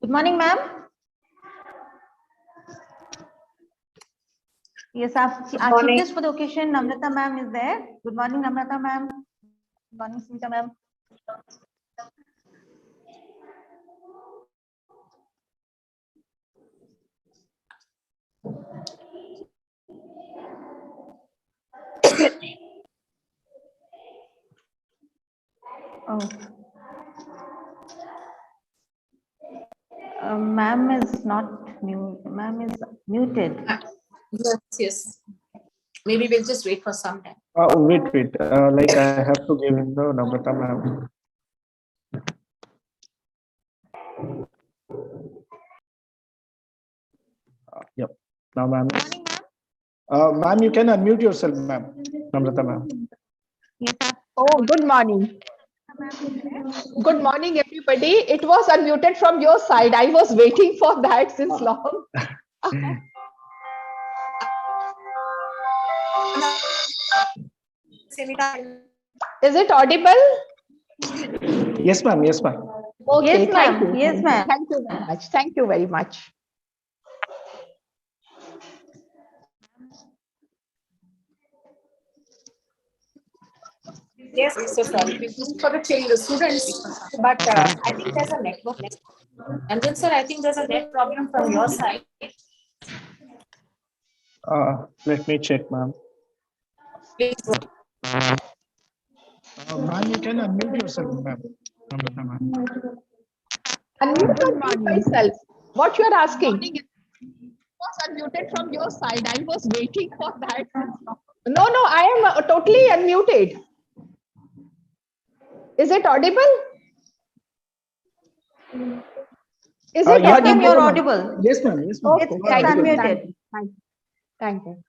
Good morning, ma'am. Yes, our chief guest for the occasion, Namrata ma'am, is there. Good morning, Namrata ma'am. Good morning, Smita ma'am. Oh. Ma'am is not mute. Ma'am is muted. Yes. Maybe we'll just wait for some time. Wait. Like I have to give him the Namrata ma'am. Yep. Now, ma'am. Ma'am, you can unmute yourself, ma'am. Namrata ma'am. Yes, Oh, good morning. Good morning, everybody. It was unmuted from your side. I was waiting for that since long. Is it audible? Yes, ma'am. Yes, ma'am. Okay, Yes, thank ma'am. you. Yes, ma'am. Thank you very much. Thank you very much. Yes, so sorry. We look for the students, but I think there's a network. And then, sir, I think there's a net problem from your side. Let me check, ma'am. Please go. Ma'am, you can unmute yourself, ma'am. Namrata ma'am. Unmute or mute myself? What you are asking? It was unmuted from your side. I was waiting for that since long. No, I am totally unmuted. Is it audible? Is it Yes, audible? ma'am, you're audible. Yes, ma'am. Yes, ma'am. Okay, It's thank you. unmuted. Thank you.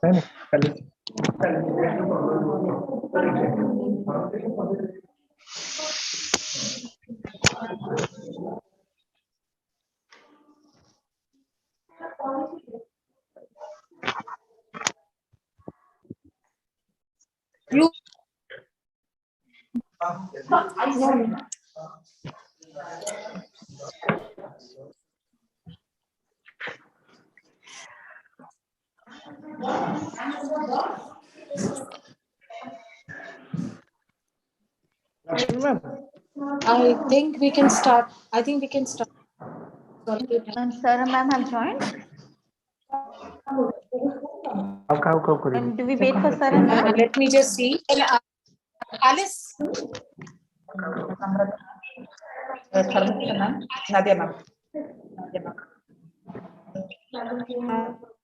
Ma'am, hello. You. Lakshmi ma'am. I think we can start. And Sarah ma'am have joined. And do we wait for Sarah ma'am? Let me just see. Alice. Nadia ma'am.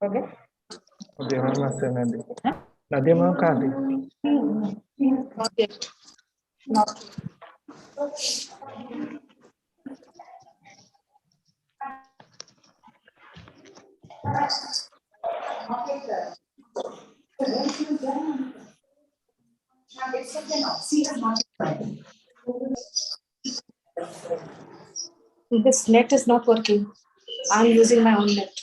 Okay. Nadia ma'am कहाँ थी? Not yet. Not. This net is not working. I'm using my own net.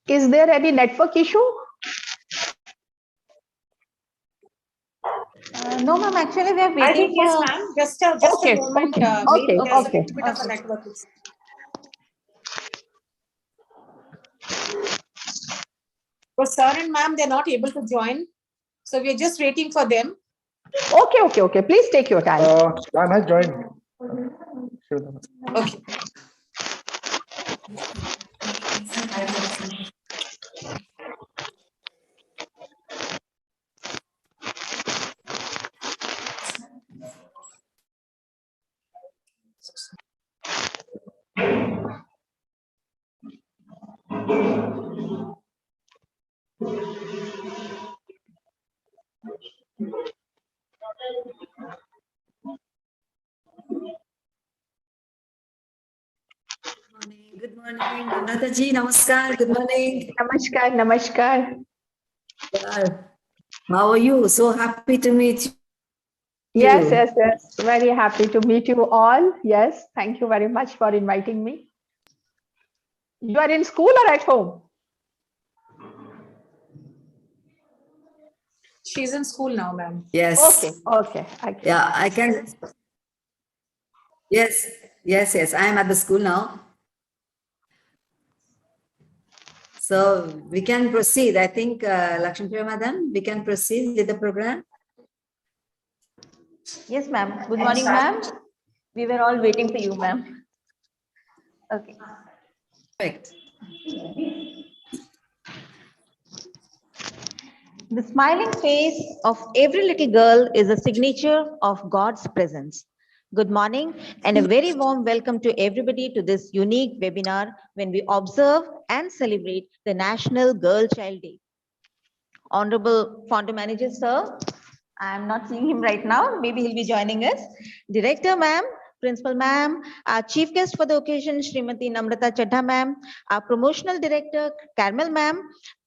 Is there any network issue? No, ma'am. Actually, we are waiting I think for. yes, ma'am. Just Okay, a moment. okay, Maybe okay, there's okay. a little bit of a network issue. So sir and ma'am, they're not able to join. So we're just waiting for them. Okay. Please take your time. Ma'am has joined. Okay. Good morning, Namrata ji. Namaskar. Good morning. Namaskar. How are you? So happy to meet you. Yes. Very happy to meet you all. Yes, thank you very much for inviting me. You are in school or at home? She's in school now, ma'am. Yes. Okay. Yeah, I can. Yes. I am at the school now. So we can proceed. I think, Lakshmipriya Madam, we can proceed with the program. Yes, ma'am. Good morning, ma'am. We were all waiting for you, ma'am. Okay. Perfect. The smiling face of every little girl is a signature of God's presence. Good morning and a very warm welcome to everybody to this unique webinar when we observe and celebrate the National Girl Child Day. Honorable Founder Manager, sir, I am not seeing him right now. Maybe he'll be joining us. Director, ma'am, Principal, ma'am, our chief guest for the occasion, Srimati Namrata Chadha, ma'am, our promotional director, Carmel, ma'am,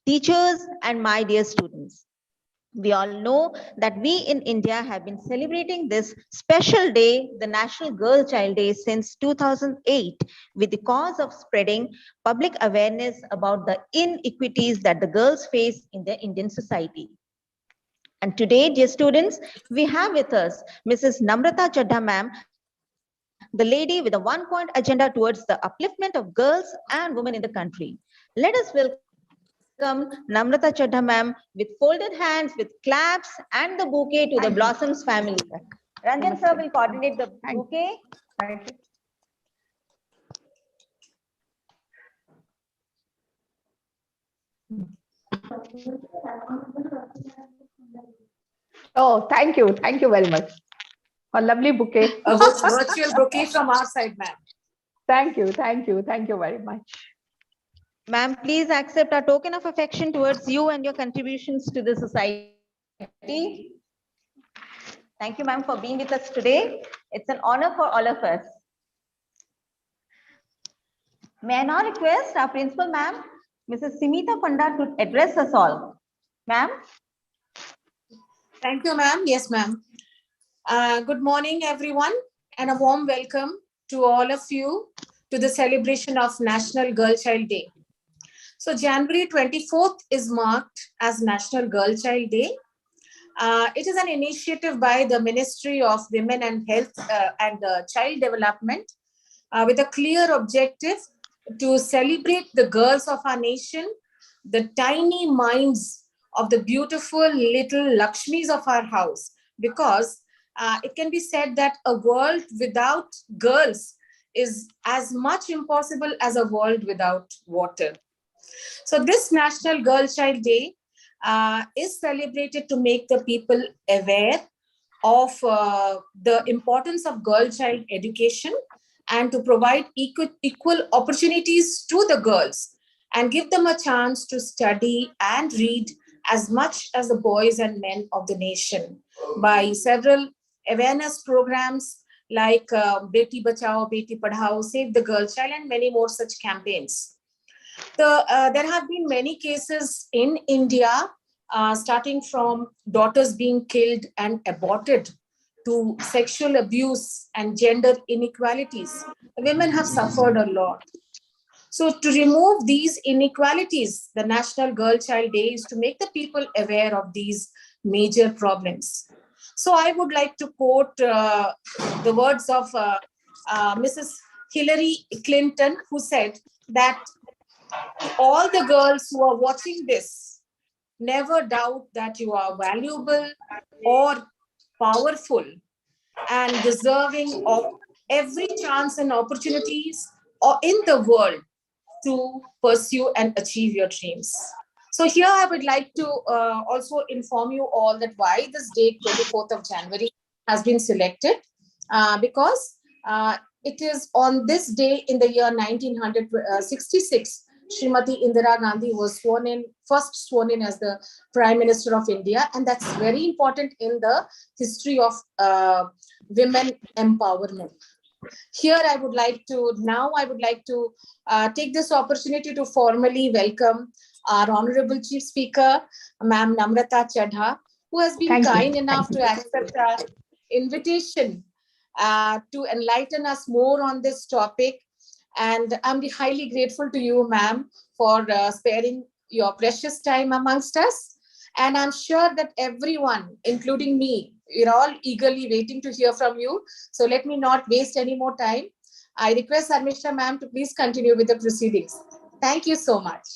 teachers, and my dear students. We all know that we in India have been celebrating this special day, the National Girl Child Day, since 2008, with the cause of spreading public awareness about the inequities that the girls face in the Indian society. And today, dear students, we have with us Mrs. Namrata Chadha, ma'am, the lady with a one-point agenda towards the upliftment of girls and women in the country. Let us welcome Namrata Chadha, ma'am, with folded hands, with claps and the bouquet to the Blossoms family. Ranjan sir will coordinate the bouquet. Thank you. Oh, thank you very much. A lovely bouquet. A virtual bouquet from our side, ma'am. Thank you very much. Ma'am, please accept our token of affection towards you and your contributions to the society. Thank you, ma'am, for being with us today. It's an honor for all of us. May I now request our principal, ma'am, Mrs. Simita Panda, to address us all. Ma'am. Thank you, ma'am. Yes, ma'am. Good morning, everyone, and a warm welcome to all of you to the celebration of National Girl Child Day. So January 24th is marked as National Girl Child Day. It is an initiative by the Ministry of Women and Health and Child Development with a clear objective to celebrate the girls of our nation, the tiny minds of the beautiful little Lakshmis of our house, because it can be said that a world without girls is as much impossible as a world without water. So this National Girl Child Day is celebrated to make the people aware of the importance of girl child education and to provide equal opportunities to the girls and give them a chance to study and read as much as the boys and men of the nation by several awareness programs like Beti Bachao, Beti Padhao, Save the Girl Child, and many more such campaigns. There have been many cases in India, starting from daughters being killed and aborted to sexual abuse and gender inequalities. Women have suffered a lot. So, to remove these inequalities, the National Girl Child Day is to make the people aware of these major problems. So, I would like to quote the words of Mrs. Hillary Clinton, who said that all the girls who are watching this, never doubt that you are valuable or powerful and deserving of every chance and opportunities or in the world to pursue and achieve your dreams. So here I would like to also inform you all that why this date, 24th of January, has been selected, because it is on this day in the year 1966, Srimati Indira Gandhi was first sworn in as the Prime Minister of India. And that's very important in the history of women empowerment. Here I would like to take this opportunity to formally welcome our Honorable Chief Speaker, Ma'am Namrata Chadha, who has been kind enough to accept our invitation to enlighten us more on this topic. And I'm highly grateful to you, ma'am, for sparing your precious time amongst us. And I'm sure that everyone, including me, we're all eagerly waiting to hear from you. So let me not waste any more time. I request Armisha ma'am to please continue with the proceedings. Thank you so much.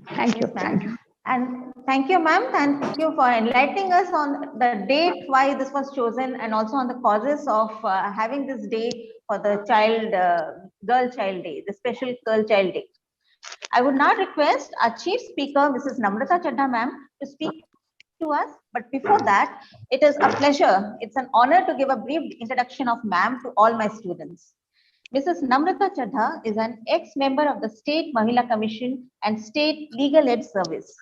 Thank you. Thank you. And thank you, ma'am. Thank you for enlightening us on the date why this was chosen and also on the causes of having this day for the Girl Child Day, the special Girl Child Day. I would now request our Chief Speaker, Mrs. Namrata Chadha ma'am, to speak to us. But before that, it is a pleasure. It's an honor to give a brief introduction of ma'am to all my students. Mrs. Namrata Chadha is an ex-member of the State Mahila Commission and State Legal Aid Service,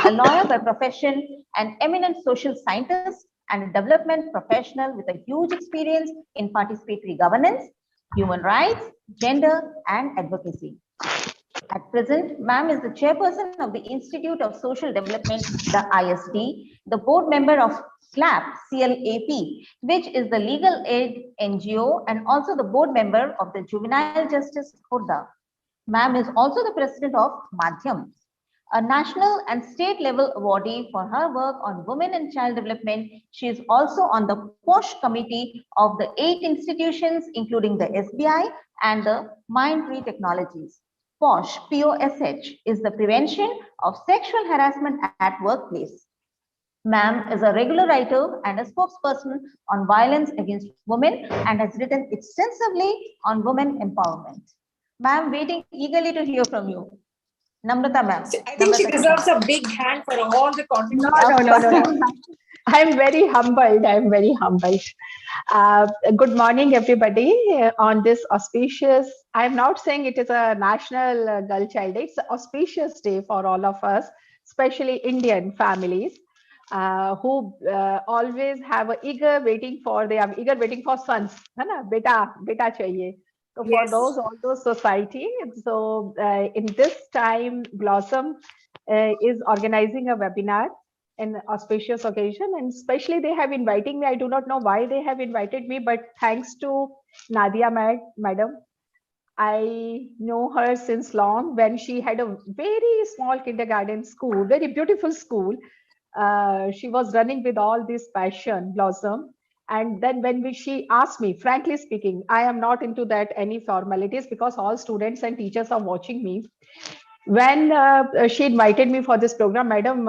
a lawyer by profession, an eminent social scientist, and a development professional with a huge experience in participatory governance, human rights, gender, and advocacy. At present, ma'am is the chairperson of the Institute of Social Development, the ISD, the board member of CLAP, which is the legal aid NGO, and also the board member of the Juvenile Justice Khurda. Ma'am is also the president of Madhyam, a national and state level awardee for her work on women and child development. She is also on the POSH committee of the 8 institutions, including the SBI and the Mindtree Technologies. POSH, POSH, is the prevention of sexual harassment at workplace. Ma'am is a regular writer and a spokesperson on violence against women and has written extensively on women empowerment. Ma'am, waiting eagerly to hear from you. Namrata ma'am. I think she deserves a big hand for all the contributions. No. I'm very humbled. I'm very humbled. Good morning, everybody. On this auspicious, I'm not saying it is a National Girl Child Day. It's an auspicious day for all of us, especially Indian families who always have a eager waiting for sons. है ना? बेटा चाहिए. So for all those society, so in this time, Blossom is organizing a webinar an auspicious occasion, and especially they have invited me. I do not know why they have invited me, but thanks to Nadia madam, I know her since long when she had a very small kindergarten school, very beautiful school. She was running with all this passion, Blossom. And then when she asked me, frankly speaking, I am not into that any formalities because all students and teachers are watching me. When she invited me for this program, madam,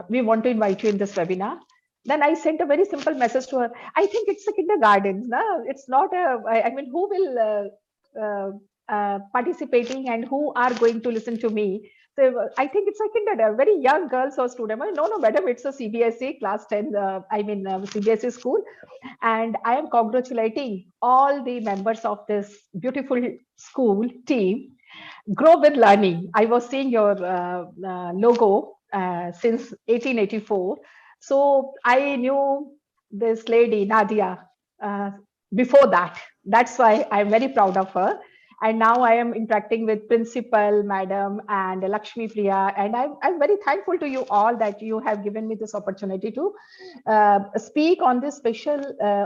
we want to invite you in this webinar. Then I sent a very simple message to her. I think it's a kindergarten. No? It's not I mean, who will participating and who are going to listen to me? So I think it's like a very young girls or student. No, madam, it's a CBSE class 10, CBSE school. And I am congratulating all the members of this beautiful school team. Grow with learning. I was seeing your logo since 1884. So I knew this lady, Nadia, uh, before that. That's why I'm very proud of her. And now I am interacting with principal, madam, and Lakshmi Priya. And I'm very thankful to you all that you have given me this opportunity to speak on this special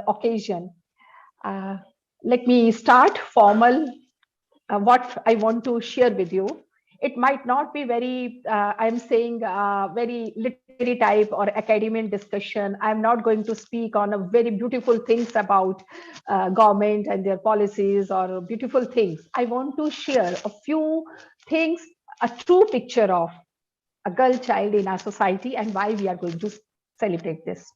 occasion. Uh, Let me start formal what I want to share with you. It might not be very, I'm saying, very literary type or academic discussion. I'm not going to speak on a very beautiful things about government and their policies or beautiful things. I want to share a few things, a true picture of a girl child in our society and why we are going to celebrate this.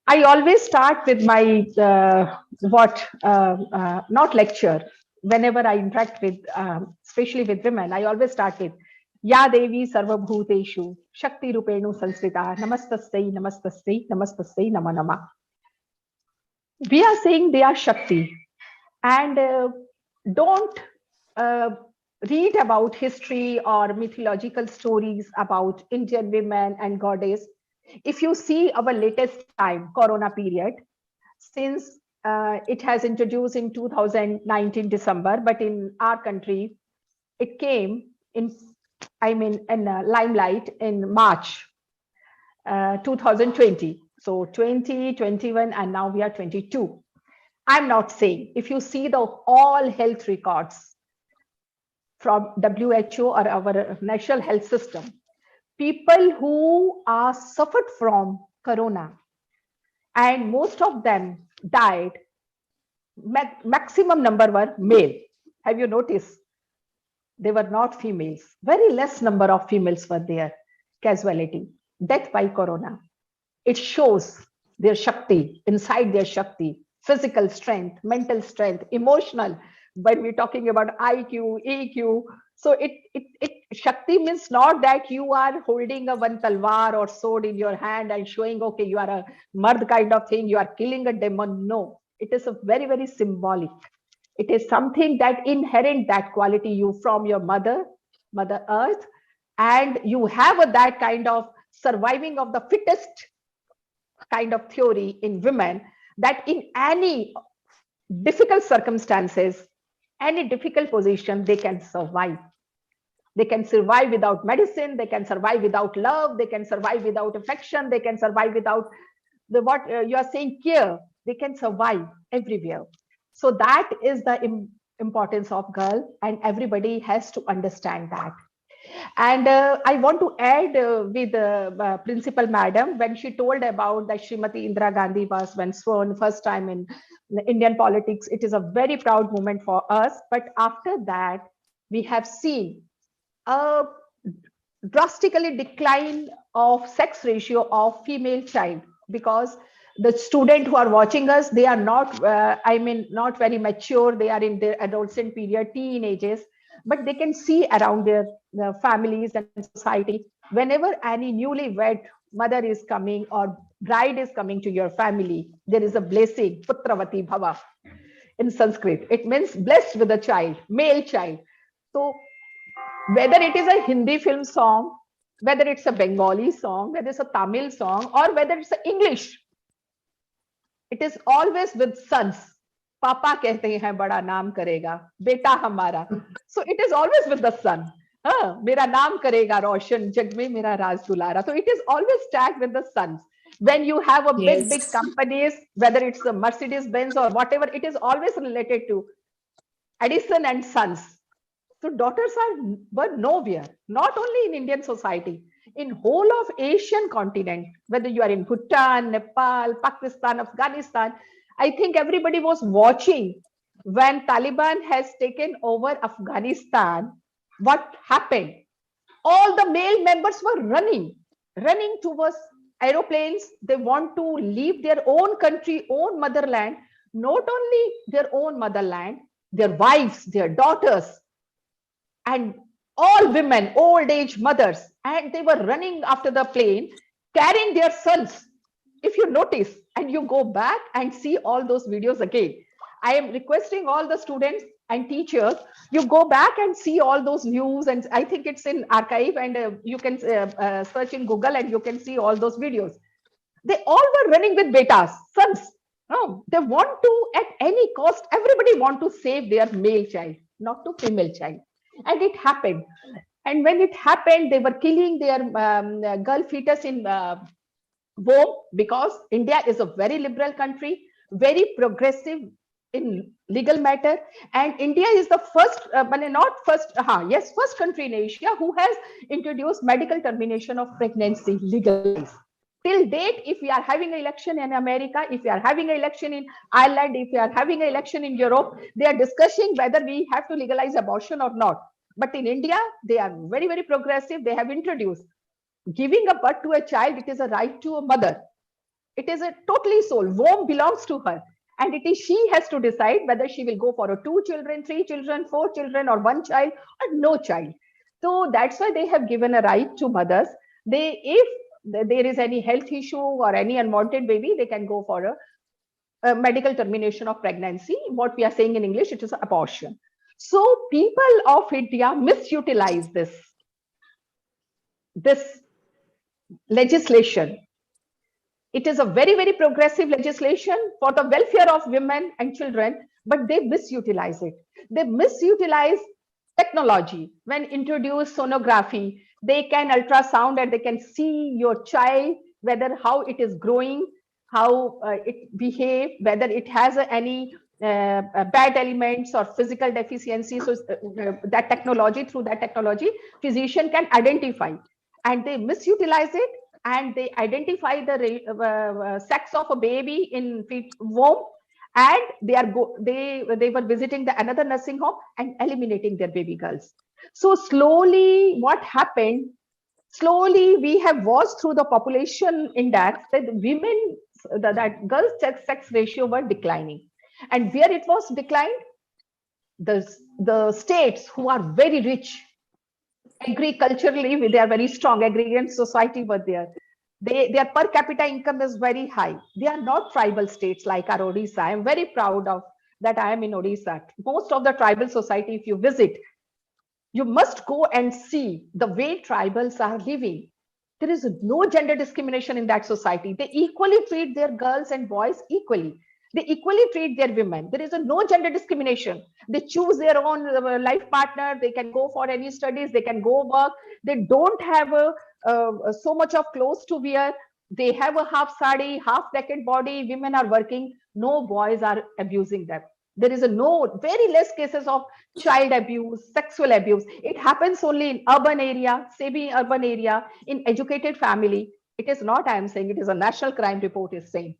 I always start with my not lecture. Whenever I interact with, especially with women, I always start with Ya Devi Sarvabhuteshu Shakti Rupenu Sanskrita Namastastai Namastastai Namastastai Nama Nama. We are saying they are Shakti, and don't uh, read about history or mythological stories about Indian women and goddess. If you see our latest time, Corona period, since it has introduced in 2019 December, but in our country, it came in, in limelight in March 2020. So 2021, and now we are 22. I'm not saying, if you see the all health records from WHO or our national health system, people who are suffered from corona, and most of them died, maximum number were male. Have you noticed? They were not females. Very less number of females were there. Casualty, death by corona. It shows their Shakti, inside their Shakti, physical strength, mental strength, emotional. When we're talking about IQ, EQ, so it Shakti means not that you are holding a one talwar or sword in your hand and showing, okay, you are a mard kind of thing, you are killing a demon. No, it is a very, very symbolic. It is something that inherent that quality you from your mother earth, and you have that kind of surviving of the fittest kind of theory in women, that in any difficult circumstances, any difficult position, they can survive. They can survive without medicine, they can survive without love, they can survive without affection, they can survive without the what you are saying care. They can survive everywhere. So that is the importance of girl, and everybody has to understand that. And I want to add with Principal Madam, when she told about that Srimati Indira Gandhi was when sworn first time in Indian politics, it is a very proud moment for us. But after that, we have seen a drastically decline of sex ratio of female child, because the student who are watching us, they are not, not very mature. They are in their adolescent period, teenagers, but they can see around their families and society. Whenever any newlywed mother is coming or bride is coming to your family, there is a blessing, Putravati Bhava in Sanskrit. It means blessed with a child, male child. So whether it is a Hindi film song, whether it's a Bengali song, whether it's a Tamil song, or whether it's a English, it is always with sons. Papa कहते हैं बड़ा नाम करेगा, बेटा हमारा. So it is always with the son. मेरा नाम करेगा रोशन, जग में मेरा राज दुलारा. So it is always tagged with the sons. When you have a big companies, whether it's a Mercedes Benz or whatever, it is always related to Edison and Sons. So daughters were nowhere, not only in Indian society, in whole of Asian continent, whether you are in Bhutan, Nepal, Pakistan, Afghanistan. I think everybody was watching when Taliban has taken over Afghanistan. What happened? All the male members were running towards aeroplanes. They want to leave their own country, own motherland, not only their own motherland, their wives, their daughters. And all women, old age mothers, and they were running after the plane, carrying their sons. If you notice and you go back and see all those videos again, I am requesting all the students and teachers, you go back and see all those news, and I think it's in archive, and you can search in Google and you can see all those videos. They all were running with betas, sons. No, they want to, at any cost, everybody want to save their male child, not to female child. And it happened. And when it happened, they were killing their girl fetus in womb, because India is a very liberal country, very progressive in legal matter. And India is the first, but not first, yes, first country in Asia who has introduced medical termination of pregnancy legalized. Till date, if we are having an election in America, if we are having an election in Ireland, if we are having an election in Europe, they are discussing whether we have to legalize abortion or not. But in India, they are very, very progressive. They have introduced giving a birth to a child. It is a right to a mother. It is a totally soul. Womb belongs to her. And it is she has to decide whether she will go for a 2 children, 3 children, 4 children, or 1 child, or no child. So that's why they have given a right to mothers. They, if there is any health issue or any unwanted baby, they can go for a medical termination of pregnancy. What we are saying in English, it is abortion. So people of India misutilize this legislation. It is a very, very progressive legislation for the welfare of women and children, but they misutilize it. They misutilize technology. When introduced sonography, they can ultrasound and they can see your child, whether how it is growing, how it behave, whether it has any bad elements or physical deficiencies. So that technology, through that technology, physician can identify, and they misutilize it, and they identify the sex of a baby in womb, and they were visiting the another nursing home and eliminating their baby girls. So slowly, what happened? Slowly, we have watched through the population index that women, that girls' sex ratio were declining, and where it was declined, the states who are very rich agriculturally, they are very strong. Agrarian society were there. Their per capita income is very high. They are not tribal states like our Odisha. I am very proud of that. I am in Odisha. Most of the tribal society, if you visit, you must go and see the way tribals are living. There is no gender discrimination in that society. They equally treat their girls and boys equally. They equally treat their women. There is no gender discrimination. They choose their own life partner. They can go for any studies. They can go work. They don't have so much of clothes to wear. They have a half sari, half naked body. Women are working. No boys are abusing them. There is very less cases of child abuse, sexual abuse. It happens only in urban area, semi-urban area, in educated family. It is not, I am saying, it is a national crime report is saying.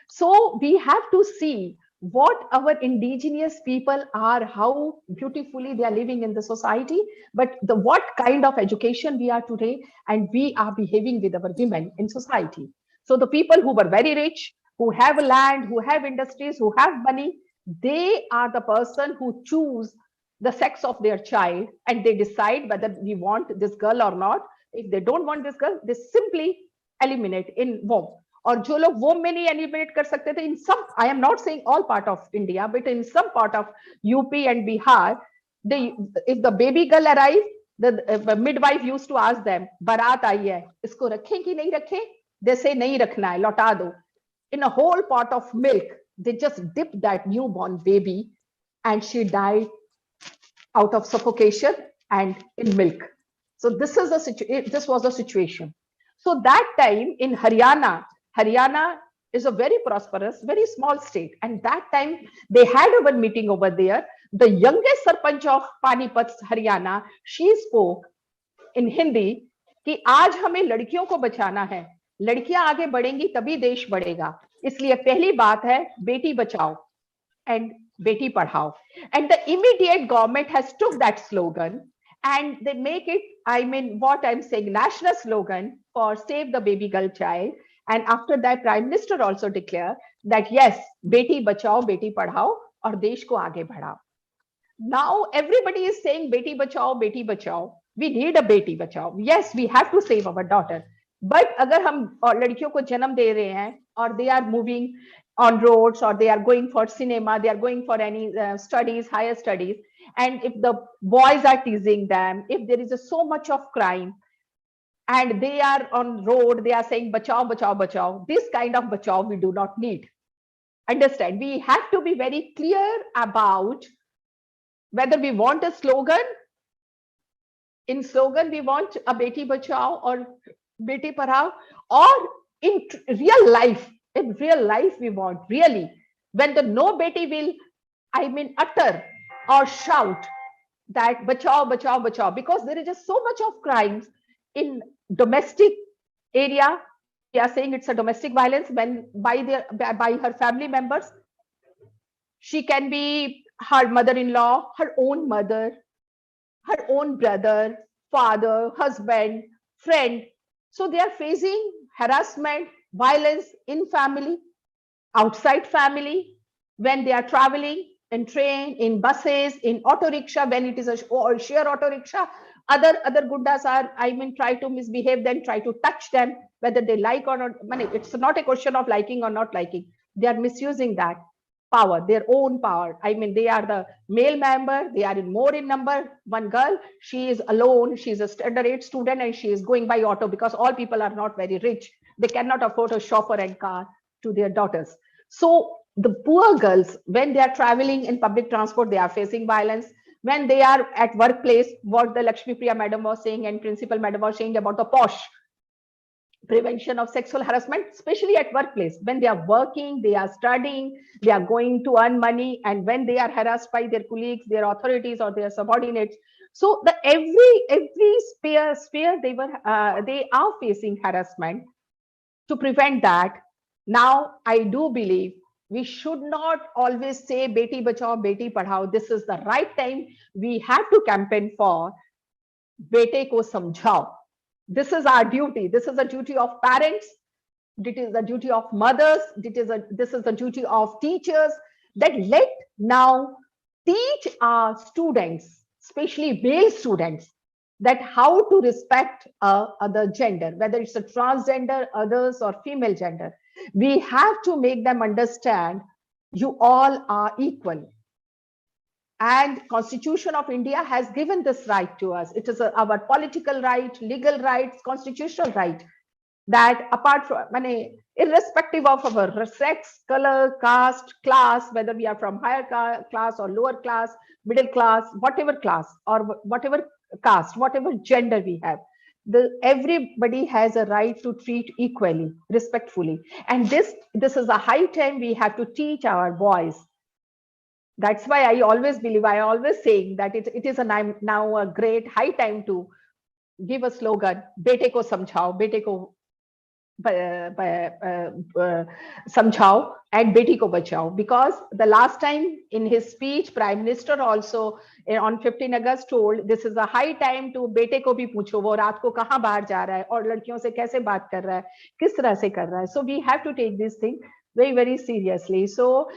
So we have to see what our indigenous people are, how beautifully they are living in the society, but what kind of education we are today, and we are behaving with our women in society. So the people who were very rich, who have land, who have industries, who have money, they are the person who choose the sex of their child, and they decide whether we want this girl or not. If they don't want this girl, they simply eliminate in womb. और जो लोग वो में नहीं eliminate कर सकते थे, in some, I am not saying all part of India, but in some part of UP and Bihar, if the baby girl arrived, the midwife used to ask them, बारात आई है, इसको रखें कि नहीं रखें? They say नहीं रखना है, लौटा दो. In a whole pot of milk, they just dipped that newborn baby, and she died out of suffocation and in milk. So this was the situation. So that time in Haryana is a very prosperous, very small state. And that time they had a meeting over there. The youngest Sarpanch of Panipat, Haryana, she spoke in Hindi कि आज हमें लड़कियों को बचाना है, लड़कियां आगे बढ़ेंगी तभी देश बढ़ेगा. इसलिए पहली बात है Beti Bachao and Beti Padhao. And the immediate government has took that slogan and they make it, I mean, what I'm saying, national slogan for save the baby girl child. And after that, Prime Minister also declared that yes, beti bachao, beti padhao, और देश को आगे बढ़ाओ. Now everybody is saying beti bachao, beti bachao. We need a beti bachao. Yes, we have to save our daughter. But अगर हम और लड़कियों को जन्म दे रहे हैं और they are moving on roads or they are going for cinema, they are going for any studies, higher studies, and if the boys are teasing them, if there is so much of crime, and they are on road, they are saying bachao, bachao, bachao. This kind of bachao we do not need. Understand? We have to be very clear about whether we want a slogan. In slogan, we want a beti bachao or beti padhao, or in real life. In real life, we want really when the no beti will, I mean, utter or shout that bachao, bachao, bachao, because there is just so much of crimes in domestic area. We are saying it's a domestic violence when by her family members. She can be her mother-in-law, her own mother, her own brother, father, husband, friend. So they are facing harassment, violence in family, outside family, when they are traveling in train, in buses, in auto rickshaw, when it is a share auto rickshaw. Other gundas are, I mean, try to misbehave, then try to touch them, whether they like or not. I mean, it's not a question of liking or not liking. They are misusing that power, their own power. I mean, they are the male member, they are more in number. One girl, she is alone, she is a standard 8 student and she is going by auto because all people are not very rich. They cannot afford a chauffeur and car to their daughters. So the poor girls, when they are traveling in public transport, they are facing violence. When they are at workplace, what the Lakshmi Priya madam was saying and principal madam was saying about the posh prevention of sexual harassment, especially at workplace, when they are working, they are studying, they are going to earn money, and when they are harassed by their colleagues, their authorities or their subordinates. So the every sphere they are facing harassment. To prevent that, now I do believe we should not always say beti bachao, beti padhao. This is the right time. We have to campaign for bete ko samjhao. This is our duty. This is the duty of parents. It is the duty of mothers. This is the duty of teachers, that let now teach our students, especially male students, that how to respect other gender, whether it's a transgender, others, or female gender. We have to make them understand you all are equal. And Constitution of India has given this right to us. It is our political right, legal rights, constitutional right, that apart from, irrespective of our sex, color, caste, class, whether we are from higher class or lower class, middle class, whatever class or whatever caste, whatever gender we have, everybody has a right to treat equally, respectfully. And this is a high time we have to teach our boys. That's why I always believe, I always saying that it is now a great high time to give a slogan, bete ko samjhao, bete ko samjhao and beti ko bachao. Because the last time in his speech, Prime Minister also on 15 August told this is a high time to bete ko bhi पूछो वो रात को कहाँ बाहर जा रहा है और लड़कियों से कैसे बात कर रहा है, किस तरह से कर रहा है. So we have to take this thing very seriously. So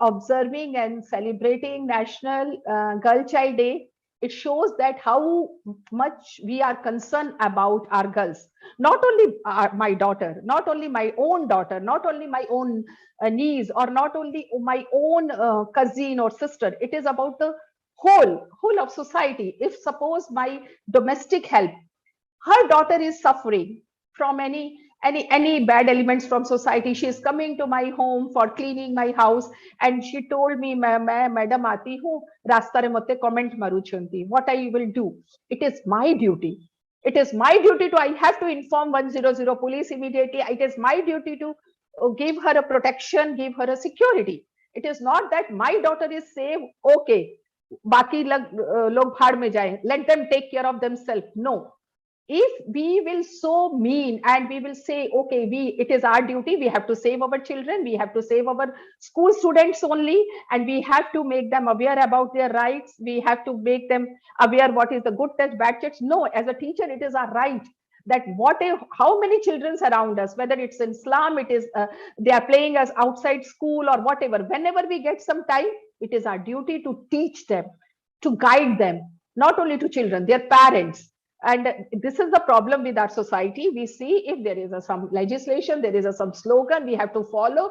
observing and celebrating National Girl Child Day, it shows that how much we are concerned about our girls. Not only my daughter, not only my own daughter, not only my own niece, or not only my own cousin or sister. It is about the whole of society. If suppose my domestic help, her daughter is suffering from any bad elements from society, she is coming to my home for cleaning my house, and she told me, madam aati hu rasta re motte comment maru chunti, what I will do? It is my duty. It is my duty to, I have to inform 100 police immediately. It is my duty to give her a protection, give her a security. It is not that my daughter is safe, okay, baki log bhad mein jaye, let them take care of themselves. No. If we will so mean and we will say, okay, it is our duty, we have to save our children, we have to save our school students only, and we have to make them aware about their rights, we have to make them aware what is the good touch, bad touch. No, as a teacher, it is our right that how many children around us, whether it's in slum, it is they are playing us outside school or whatever. Whenever we get some time, it is our duty to teach them, to guide them, not only to children, their parents. And this is the problem with our society. We see if there is some legislation, there is some slogan we have to follow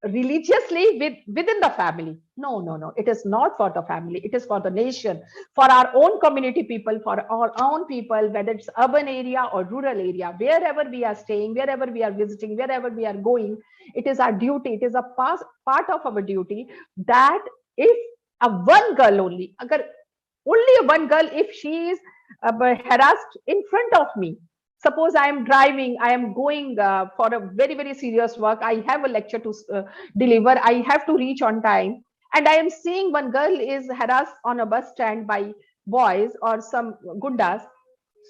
religiously within the family. No, no, no. It is not for the family. It is for the nation, for our own community people, for our own people, whether it's urban area or rural area, wherever we are staying, wherever we are visiting, wherever we are going. It is our duty. It is a part of our duty that if a one girl only, only a one girl, if she is harassed in front of me, suppose I am driving, I am going for a very, very serious work, I have a lecture to deliver, I have to reach on time, and I am seeing one girl is harassed on a bus stand by boys or some gundas.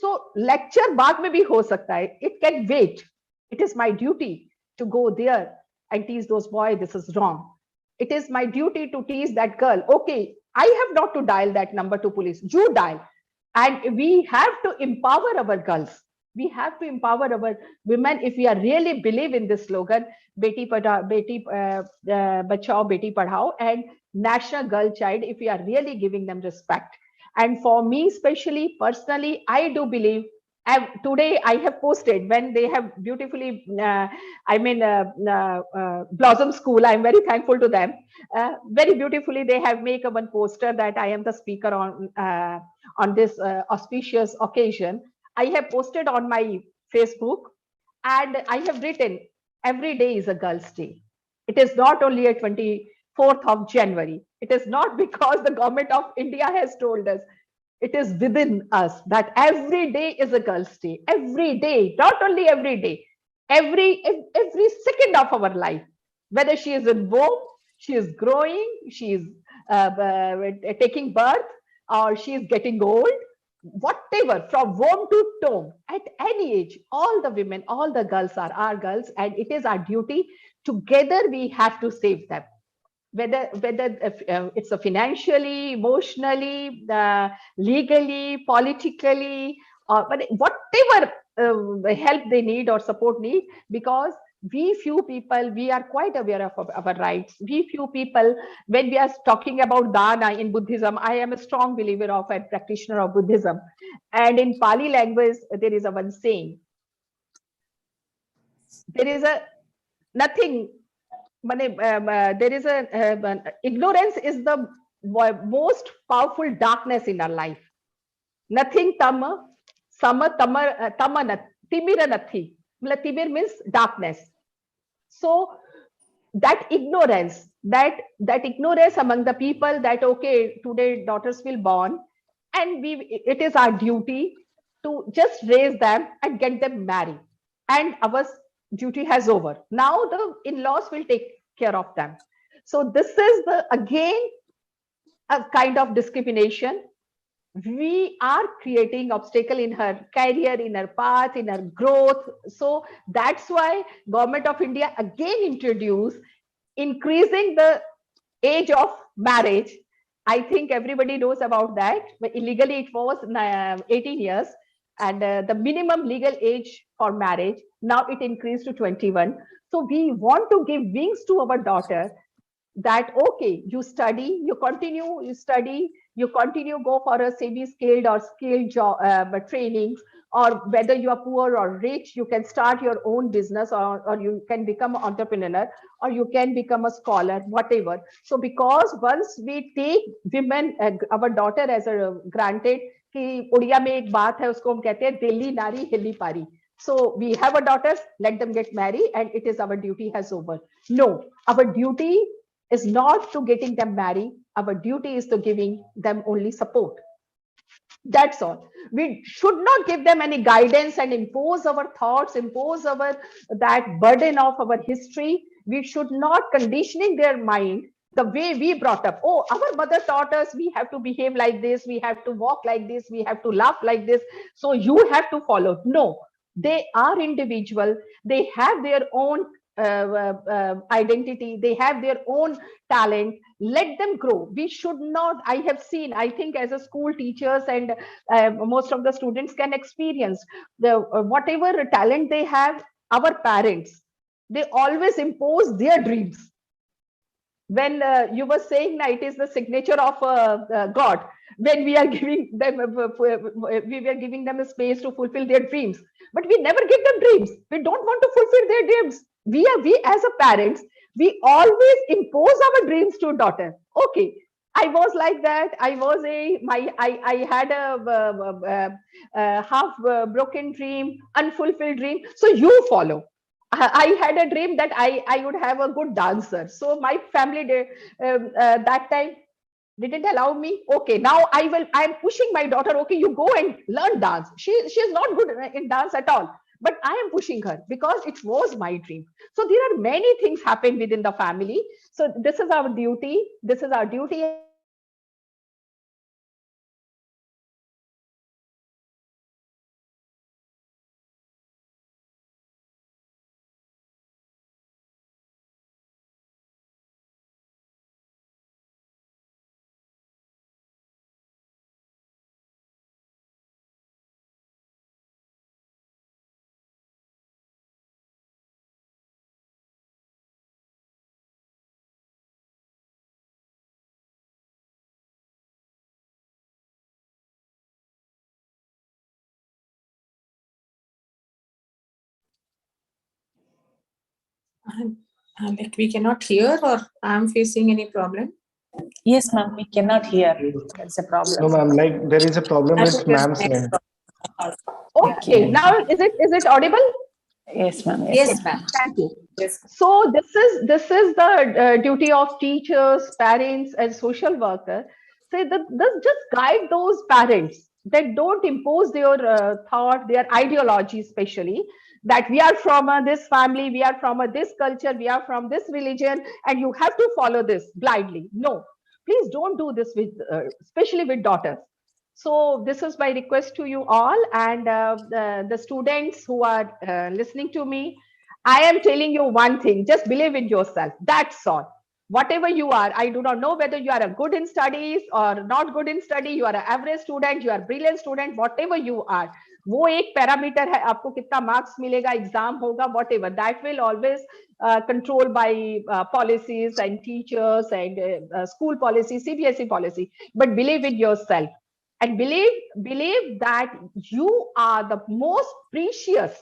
So lecture baad mein bhi ho sakta hai, it can wait. It is my duty to go there and teach those boys this is wrong. It is my duty to teach that girl, okay, I have not to dial that number to police, you dial. And we have to empower our girls. We have to empower our women if we are really believe in this slogan, beti bachao, beti padhao, and national girl child, if we are really giving them respect. And for me, especially personally, I do believe. Today I have posted when they have beautifully, Blossom School. I'm very thankful to them. Very beautifully, they have made one poster that I am the speaker on this auspicious occasion. I have posted on my Facebook, and I have written, every day is a girl's day. It is not only a 24th of January. It is not because the government of India has told us. It is within us that every day is a girl's day. Every day, not only every day, every second of our life, whether she is in womb, she is growing, she is taking birth, or she is getting old, whatever, from womb to tomb, at any age, all the women, all the girls are our girls, and it is our duty. Together, we have to save them. Whether it's a financially, emotionally, legally, politically, or whatever help they need or support need, because we few people, we are quite aware of our rights. We few people, when we are talking about dana in Buddhism, I am a strong believer of and practitioner of Buddhism. And in Pali language, there is a one saying, there is a nothing, there is a ignorance is the most powerful darkness in our life. Nothing tama, sama tamanat, timira nathi. Timir means darkness. So that ignorance, that ignorance among the people, that okay, today daughters will born, and it is our duty to just raise them and get them married, and our duty has over. Now the in-laws will take care of them. So this is again a kind of discrimination. We are creating obstacle in her career, in her path, in her growth. So that's why Government of India again introduced increasing the age of marriage. I think everybody knows about that. But illegally it was 18 years, and the minimum legal age for marriage, now it increased to 21. So we want to give wings to our daughter, that okay, you study, you continue, you study, you continue, go for a semi-skilled or skilled job trainings, or whether you are poor or rich, you can start your own business, or you can become an entrepreneur, or you can become a scholar, whatever. So because once we take women, our daughter as a granted, कि उड़िया में एक बात है, उसको हम कहते हैं दिल्ली नारी हिली पारी. So we have a daughters, let them get married, and it is our duty has over. No, our duty is not to getting them married. Our duty is to giving them only support. That's all. We should not give them any guidance and impose our thoughts, impose that burden of our history. We should not conditioning their mind the way we brought up. Oh, our mother taught us we have to behave like this, we have to walk like this, we have to laugh like this, so you have to follow. No, they are individual. They have their own identity, they have their own talent. Let them grow. We should not, I have seen, I think as a school teachers and most of the students can experience the whatever talent they have. Our parents, they always impose their dreams. when you were saying that it is the signature of God, when we are giving them, we were giving them a space to fulfill their dreams, but we never give them dreams. We don't want to fulfill their dreams. We as a parents, we always impose our dreams to daughter. Okay, I was like that. I had a half broken dream, unfulfilled dream. So you follow. I had a dream that I would have a good dancer. So my family did, that time didn't allow me. Okay, now I'm pushing my daughter. Okay, you go and learn dance. She's not good in dance at all. But I am pushing her because it was my dream. So there are many things happen within the family. So this is our duty. This is our duty. Like we cannot hear, or I'm facing any problem? Yes, ma'am, we cannot hear. That's a No, problem. ma'am, like there is a problem That with is ma'am's next line. problem. Okay, now is it audible? Yes, ma'am. Yes. Yes, ma'am. Thank you. Yes. So this is the duty of teachers, parents, and social worker. Say that just guide those parents that don't impose their thought, their ideology, especially that we are from this family, we are from this culture, we are from this religion, and you have to follow this blindly. No, please don't do this with, especially with daughters. So this is my request to you all, and the students who are listening to me. I am telling you one thing, just believe in yourself. That's all. Whatever you are, I do not know whether you are a good in studies or not good in study, you are an average student, you are a brilliant student, whatever you are. वो एक parameter है, आपको कितना marks मिलेगा, exam होगा, whatever. That will always controlled by policies and teachers and school policy, CBSE policy. But believe in yourself and believe that you are the most precious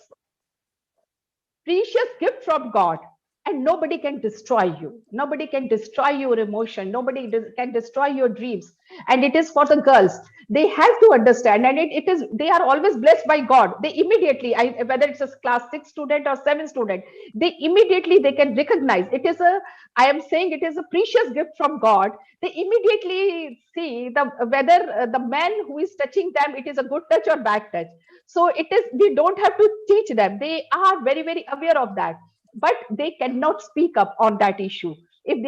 gift from God, and nobody can destroy you. Nobody can destroy your emotion. Nobody can destroy your dreams. And it is for the girls. They have to understand, and it is they are always blessed by God. They immediately, whether it's a class 6 student or 7 student, they immediately they can recognize it is a. I am saying it is a precious gift from God. They immediately see the whether the man who is touching them, it is a good touch or bad touch. So it is, we don't have to teach them. They are very, very aware of that, but they cannot speak up on that issue if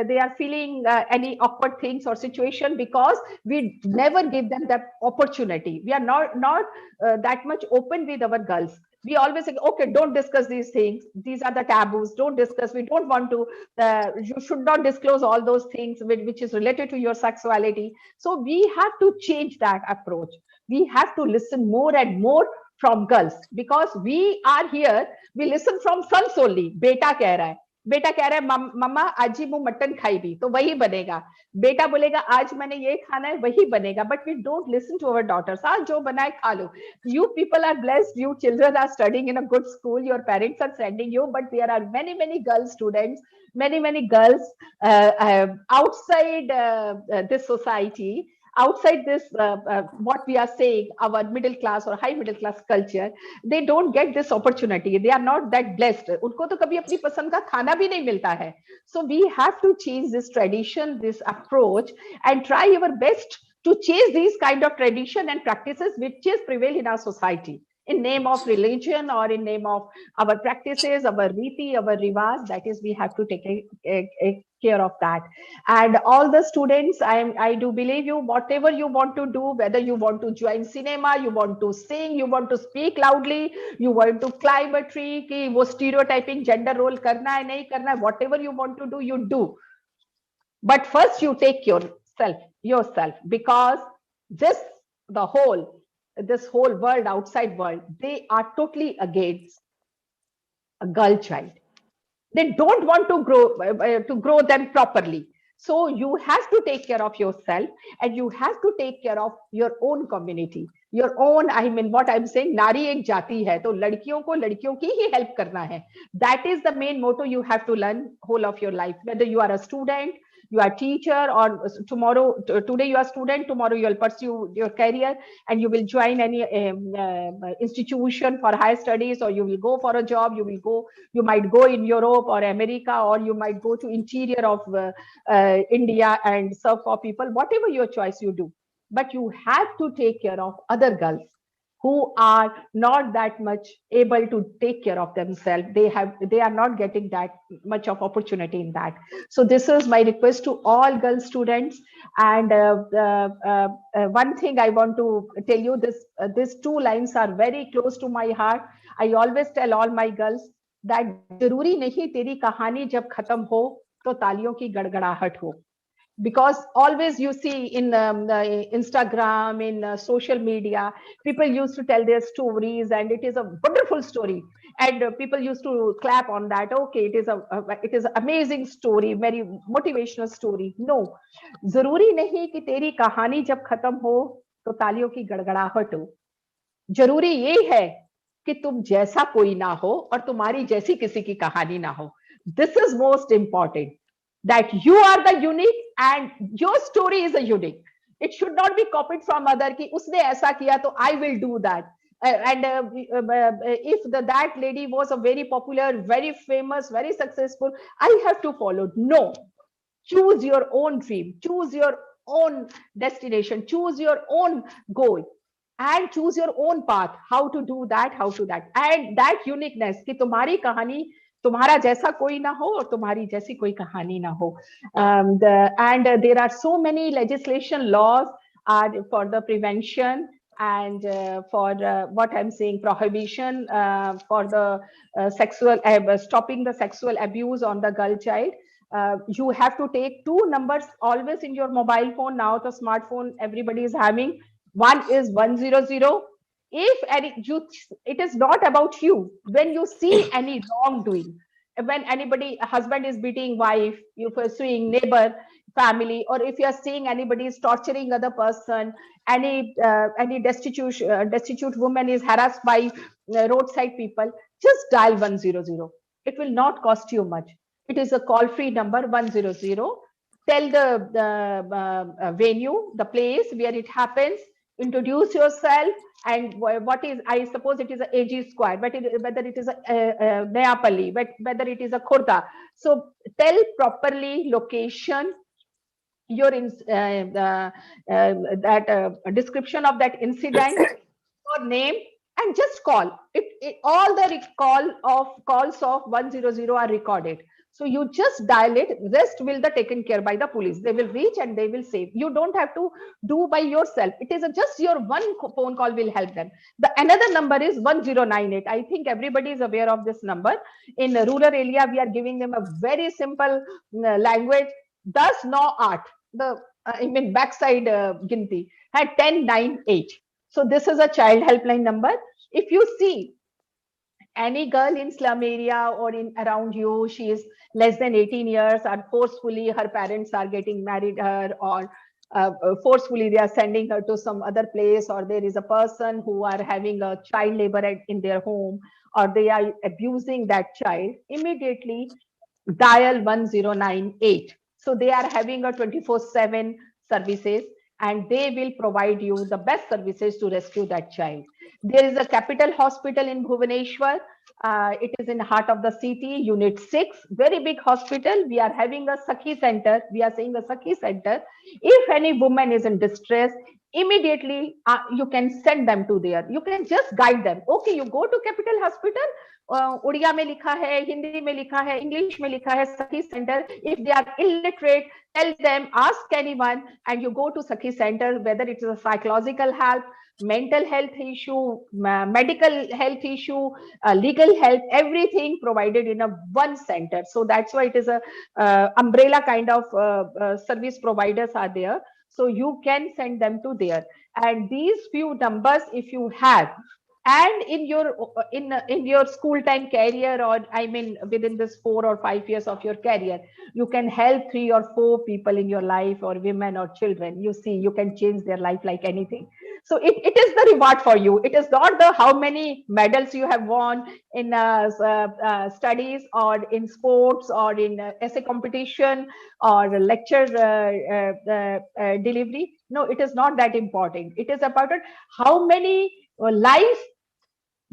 they are feeling any awkward things or situation, because we never give them that opportunity. We are not that much open with our girls. We always say, okay, don't discuss these things, these are the taboos, don't discuss, we don't want to, you should not disclose all those things which is related to your sexuality. So we have to change that approach. We have to listen more and more from girls, because we are here, we listen from sons only. बेटा कह रहा है मम्मा आज ही वो mutton खाएगी तो वही बनेगा, बेटा बोलेगा आज मैंने ये खाना है वही बनेगा. But we don't listen to our daughters. हाँ जो बनाए खा लो. You people are blessed, you children are studying in a good school, your parents are sending you, but there are many girl students, many girls outside this society, outside this what we are saying, our middle class or high middle class culture. They don't get this opportunity, they are not that blessed. उनको तो कभी अपनी पसंद का खाना भी नहीं मिलता है. So we have to change this tradition, this approach, and try our best to change these kind of tradition and practices which is prevail in our society, in name of religion or in name of our practices, our riti, our rivas. That is, we have to take a care of that. And all the students, I do believe you, whatever you want to do, whether you want to join cinema, you want to sing, you want to speak loudly, you want to climb a tree, कि वो stereotyping gender role करना है नहीं करना है, whatever you want to do, you do. But first you take yourself, because this whole world, outside world, they are totally against a girl child. They don't want to grow them properly. So you have to take care of yourself, and you have to take care of your own community, your own, I mean, what I'm saying, nari ek jati hai, to ladkiyon ko ladkiyon ki hi help karna hai. That is the main motto you have to learn whole of your life, whether you are a student, you are teacher, or today you are student, tomorrow you will pursue your career and you will join any institution for higher studies, or you will go for a job, you might go in Europe or America, or you might go to interior of India and serve for people, whatever your choice you do. But you have to take care of other girls who are not that much able to take care of themselves. They are not getting that much of opportunity in that. So this is my request to all girl students. And one thing I want to tell you, these two lines are very close to my heart. I always tell all my girls that जरूरी नहीं तेरी कहानी जब खत्म हो तो तालियों की गड़गड़ाहट हो. Because always you see in Instagram, in social media, people used to tell their stories, and it is a wonderful story, and people used to clap on that. Okay, it is amazing story, very motivational story. No, जरूरी नहीं कि तेरी कहानी जब खत्म हो तो तालियों की गड़गड़ाहट हो. जरूरी ये है कि तुम जैसा कोई ना हो और तुम्हारी जैसी किसी की कहानी ना हो. This is most important, that you are the unique and your story is a unique. It should not be copied from other ki usne aisa kiya to I will do that. If that lady was a very popular, very famous, very successful, I have to follow. No, choose your own dream, choose your own destination, choose your own goal, and choose your own path, how to do that, and that uniqueness कि तुम्हारी कहानी तुम्हारा जैसा कोई ना हो और तुम्हारी जैसी कोई कहानी ना हो. And there are so many legislation laws are for the prevention and for what I'm saying, prohibition for the sexual stopping the sexual abuse on the girl child. You have to take two numbers always in your mobile phone. Now the smartphone everybody is having. One is 100. If it is not about you. When you see any wrongdoing, when anybody, husband is beating wife, you pursuing neighbor, family, or if you are seeing anybody is torturing other person, any destitute woman is harassed by roadside people, just dial 100. It will not cost you much. It is a call free number, 100. Tell the venue, the place where it happens, introduce yourself, and what is, I suppose it is a AG square, but whether it is a Neapali, whether it is a Khurda. So tell properly location, your description of that incident, your name, and just call. All the calls of 100 are recorded. So you just dial it. Rest will be taken care by the police. They will reach and they will save. You don't have to do by yourself. It is just your one phone call will help them. The another number is 1098. I think everybody is aware of this number. In rural area, we are giving them a very simple language. Thus, no art. The I mean backside ginti had 1098. So this is a child helpline number. If you see any girl in slum area or in around you, she is less than 18 years, and forcefully her parents are getting married her, or forcefully they are sending her to some other place, or there is a person who are having a child labor in their home, or they are abusing that child, immediately dial 1098. So they are having a 24/7 services, and they will provide you the best services to rescue that child. There is a capital hospital in Bhubaneswar. It is in heart of the city, unit 6, very big hospital. We are having a Sakhi center. We are saying a Sakhi center. If any woman is in distress, immediately you can send them to there. You can just guide them. Okay, you go to capital hospital. Odia में लिखा है, हिंदी में लिखा है, English में लिखा है सखी centre. If they are illiterate, tell them, ask anyone, and you go to Sakhi center, whether it is a psychological help, mental health issue, medical health issue, legal help, everything provided in a one center. So that's why it is a umbrella kind of service providers are there. So you can send them to there. And these few numbers, if you have, and in your school time career, or I mean within this 4 or 5 years of your career, you can help 3 or 4 people in your life, or women or children. You see, you can change their life like anything. So it is the reward for you. It is not the how many medals you have won in studies, or in sports, or in essay competition, or lecture delivery. No, it is not that important. It is about how many lives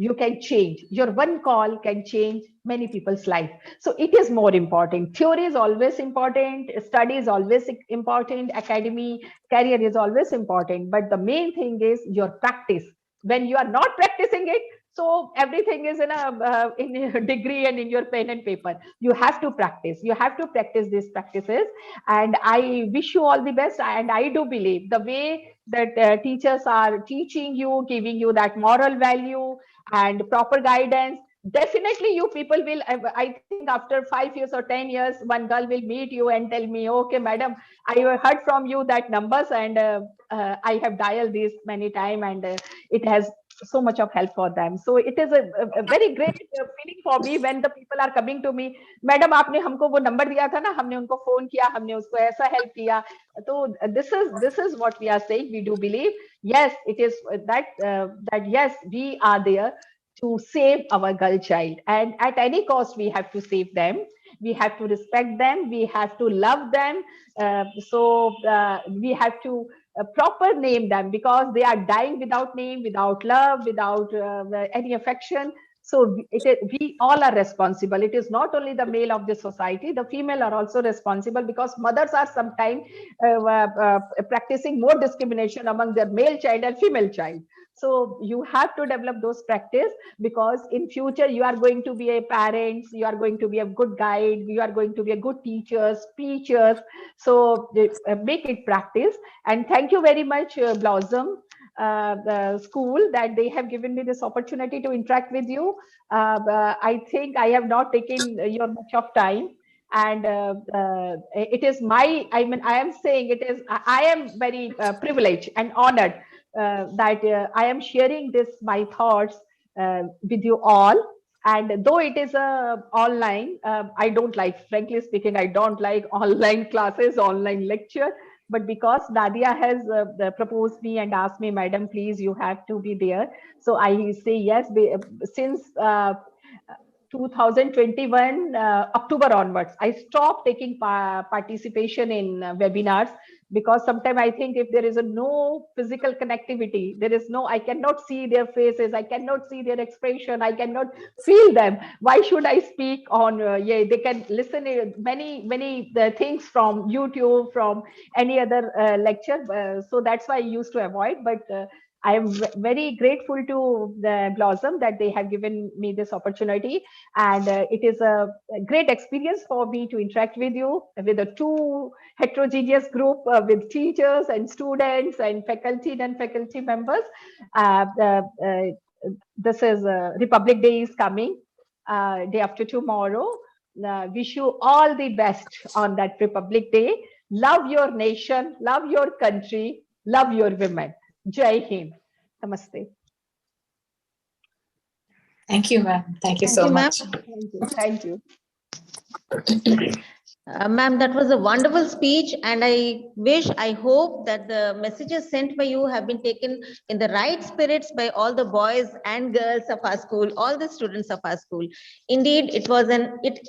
you can change. Your one call can change many people's life. So it is more important. Theory is always important, study is always important, academy, career is always important, but the main thing is your practice. When you are not practicing it, so everything is in a degree and in your pen and paper. You have to practice. You have to practice these practices. And I wish you all the best. And I do believe the way that teachers are teaching you, giving you that moral value and proper guidance, definitely you people will, I think after 5 years or 10 years, one girl will meet you and tell me, okay madam, I heard from you that numbers, and I have dialed this many times, and it has so much of help for them. So it is a very great feeling for me when the people are coming to me, madam aapne humko wo number diya tha na, humne unko phone kiya, humne usko aisa help kiya. So this is what we are saying. We do believe, yes, it is that yes, we are there to save our girl child, and at any cost we have to save them. We have to respect them, we have to love them. We have to proper name them, because they are dying without name, without love, without any affection. So we all are responsible. It is not only the male of the society, the female are also responsible, because mothers are sometimes practicing more discrimination among their male child and female child. So you have to develop those practice, because in future you are going to be a parents, you are going to be a good guide, you are going to be a good teachers, speakers. So make it practice. And thank you very much, Blossom the school, that they have given me this opportunity to interact with you. I think I have not taken your much of time, and it is my, I mean, I am saying it is, I am very privileged and honored that I am sharing this, my thoughts with you all. And though it is online, I don't like, frankly speaking, I don't like online classes, online lecture. But because Nadia has proposed me and asked me, madam, please, you have to be there. So I say yes. Since 2021 October onwards, I stopped taking participation in webinars, because sometimes I think if there is no physical connectivity, there is no, I cannot see their faces, I cannot see their expression, I cannot feel them. Why should I speak on? Yeah, they can listen many things from YouTube, from any other lecture. So that's why I used to avoid. But I am very grateful to the Blossom that they have given me this opportunity, and it is a great experience for me to interact with you, with a two heterogeneous group, with teachers and students and faculty and faculty members. This is Republic Day is coming, day after tomorrow. Wish you all the best on that Republic Day. Love your nation, love your country, love your women. Jai Hind. Namaste. Thank you, ma'am. Thank you Thank so you, ma'am. much. Thank you. Ma'am, that was a wonderful speech, and I hope that the messages sent by you have been taken in the right spirits by all the boys and girls of our school, all the students of our school. Indeed, it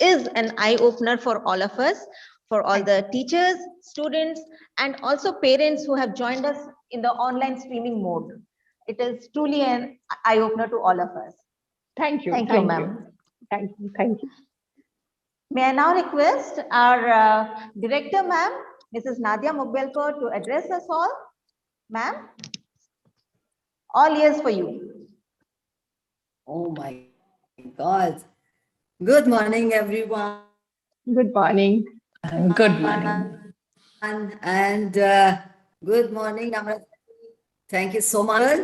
is an eye opener for all of us, for all the teachers, students, and also parents who have joined us in the online streaming mode. It is truly an eye opener to all of us. Thank you. Thank you, ma'am. Thank you. Thank you. May I now request our director, ma'am, Mrs. Nadia Mugbelkar, to address us all. Ma'am, all ears for you. Oh my God. Good morning, everyone. Good morning. Good morning. And good morning, Namrata. Thank you so much.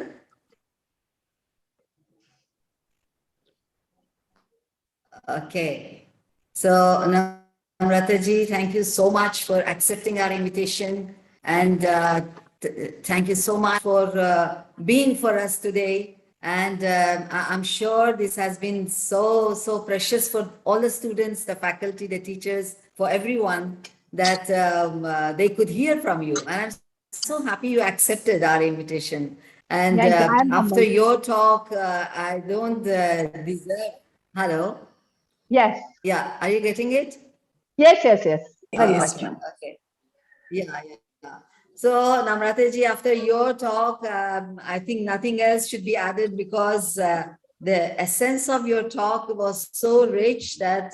Okay. So, Namrata ji, thank you so much for accepting our invitation. And thank you so much for being for us today. And I'm sure this has been so precious for all the students, the faculty, the teachers, for everyone, that they could hear from you. And I'm so happy you accepted our invitation. And Thank you. I am after humbled. your talk, I don't deserve. Hello. Yes. Yeah. Are you getting it? Yes, yes, yes. Very Yes, much. ma'am. Okay. Yeah. So, Namrataji, after your talk, I think nothing else should be added, because the essence of your talk was so rich that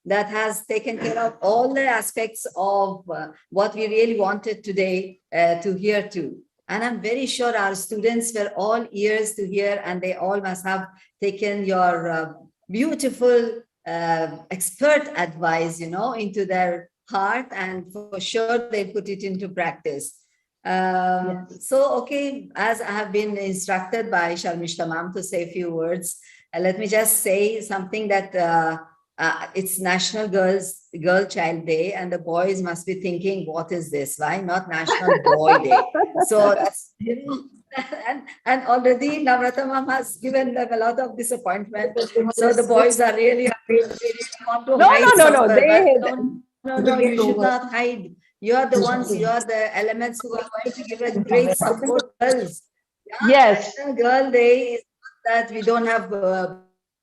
that has taken care of all the aspects of what we really wanted today to hear too. And I'm very sure our students were all ears to hear, and they all must have taken your beautiful expert advice, into their heart, and for sure they put it into practice. So, okay, as I have been instructed by Sharmishta ma'am to say a few words, let me just say something that it's National Girl Child Day, and the boys must be thinking, what is this? Why not National Boy Day? So that's, and already Navrata ma'am has given them a lot of disappointment. So the boys are really want to No, hide no, no, no. somewhere, but no, you should over. not hide. You are the ones, you are the elements who are going to give a great support to girls. Yeah, Yes. National Girl Day is not that we don't have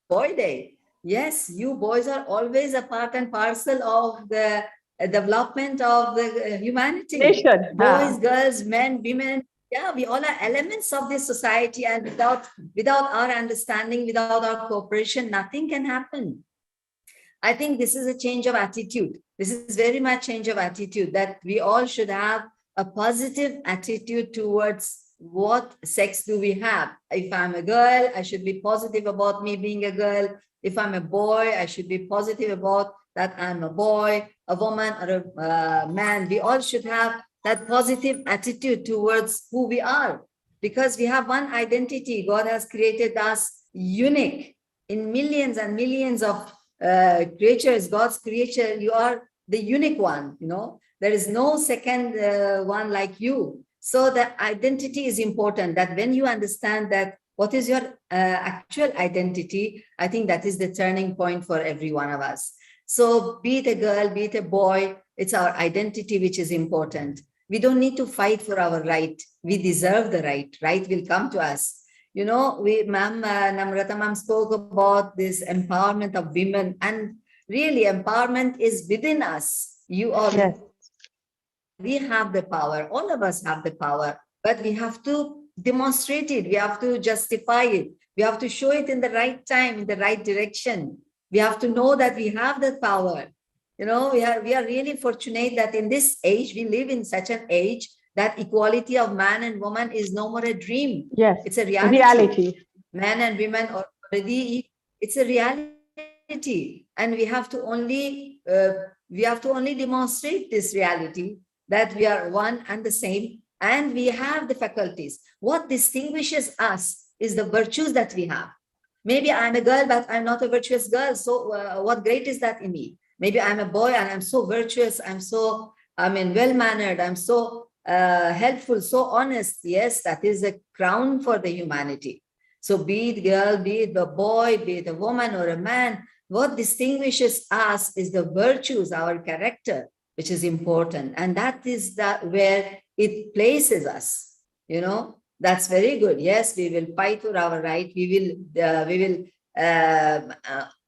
Boy Day. Yes, you boys are always a part and parcel of the development of the humanity. Nation. Boys, girls, men, women. Yeah, we all are elements of this society, and without our understanding, without our cooperation, nothing can happen. I think this is a change of attitude. This is very much change of attitude, that we all should have a positive attitude towards what sex do we have. If I'm a girl, I should be positive about me being a girl. If I'm a boy, I should be positive about that I'm a boy, a woman, or a man. We all should have that positive attitude towards who we are, because we have one identity. God has created us unique in millions and millions of creatures, God's creature. You are the unique one, there is no second one like you. So the identity is important, that when you understand that what is your actual identity, I think that is the turning point for every one of us. So be it a girl, be it a boy, it's our identity which is important. We don't need to fight for our right. We deserve the right. Right will come to us. Namrata ma'am spoke about this empowerment of women, and really empowerment is within us. You all, Yes. we have the power. All of us have the power, but we have to demonstrate it. We have to justify it. We have to show it in the right time, in the right direction. We have to know that we have that power. We are really fortunate that in this age, we live in such an age that equality of man and woman is no more a dream. Yes. It's a reality. Men and women are already, it's a reality. And we have to only demonstrate this reality, that we are one and the same, and we have the faculties. What distinguishes us is the virtues that we have. Maybe I'm a girl, but I'm not a virtuous girl. So what great is that in me? Maybe I'm a boy and I'm so virtuous. Well-mannered. I'm so helpful, so honest. Yes, that is a crown for the humanity. So be it girl, be it a boy, be it a woman or a man, what distinguishes us is the virtues, our character, which is important. And that is where it places us, That's very good. Yes, we will fight for our right. We will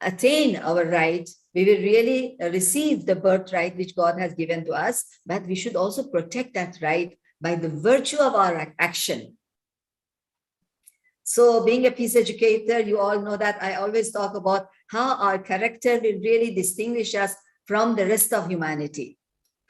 attain our right. We will really receive the birthright which God has given to us, but we should also protect that right by the virtue of our action. So being a peace educator, you all know that I always talk about how our character will really distinguish us from the rest of humanity.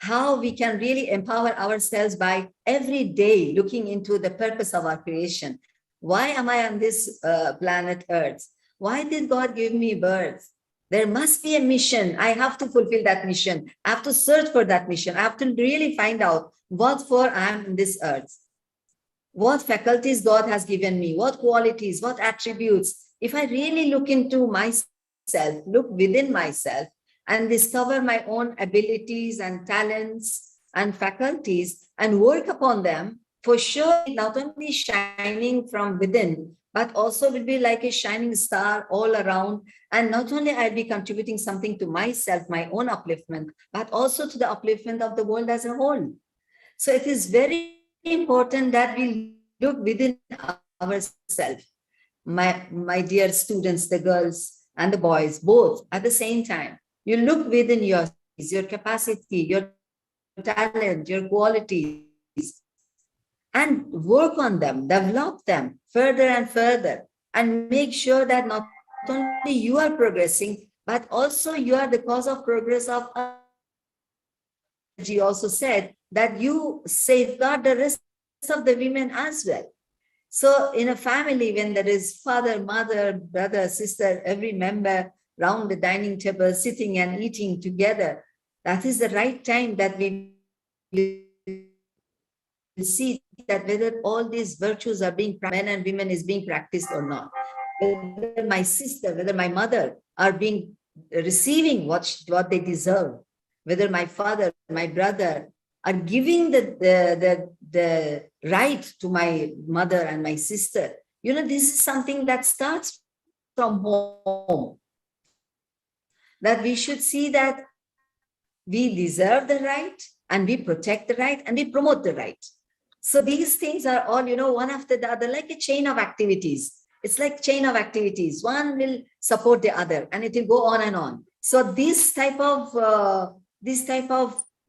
How we can really empower ourselves by every day looking into the purpose of our creation. Why am I on this planet Earth? Why did God give me birth? There must be a mission. I have to fulfill that mission. I have to search for that mission. I have to really find out what for I am in this earth. What faculties God has given me, what qualities, what attributes. If I really look into myself, look within myself, and discover my own abilities and talents and faculties and work upon them, for sure, not only shining from within, but also will be like a shining star all around. And not only I'll be contributing something to myself, my own upliftment, but also to the upliftment of the world as a whole. So it is very important that we look within ourselves. My dear students, the girls and the boys, both at the same time. You look within your capacity, your talent, your qualities, and work on them, develop them further and further, and make sure that not only you are progressing, but also you are the cause of progress of others. She also said that you safeguard the rest of the women as well. So in a family, when there is father, mother, brother, sister, every member round the dining table sitting and eating together, that is the right time that we will see that whether all these virtues are being men and women is being practiced or not. Whether my sister, whether my mother are being receiving what they deserve, whether my father, my brother are giving the right to my mother and my sister. This is something that starts from home. That we should see that we deserve the right, and we protect the right, and we promote the right. So these things are all, one after the other, like a chain of activities. It's like chain of activities. One will support the other, and it will go on and on. So this type of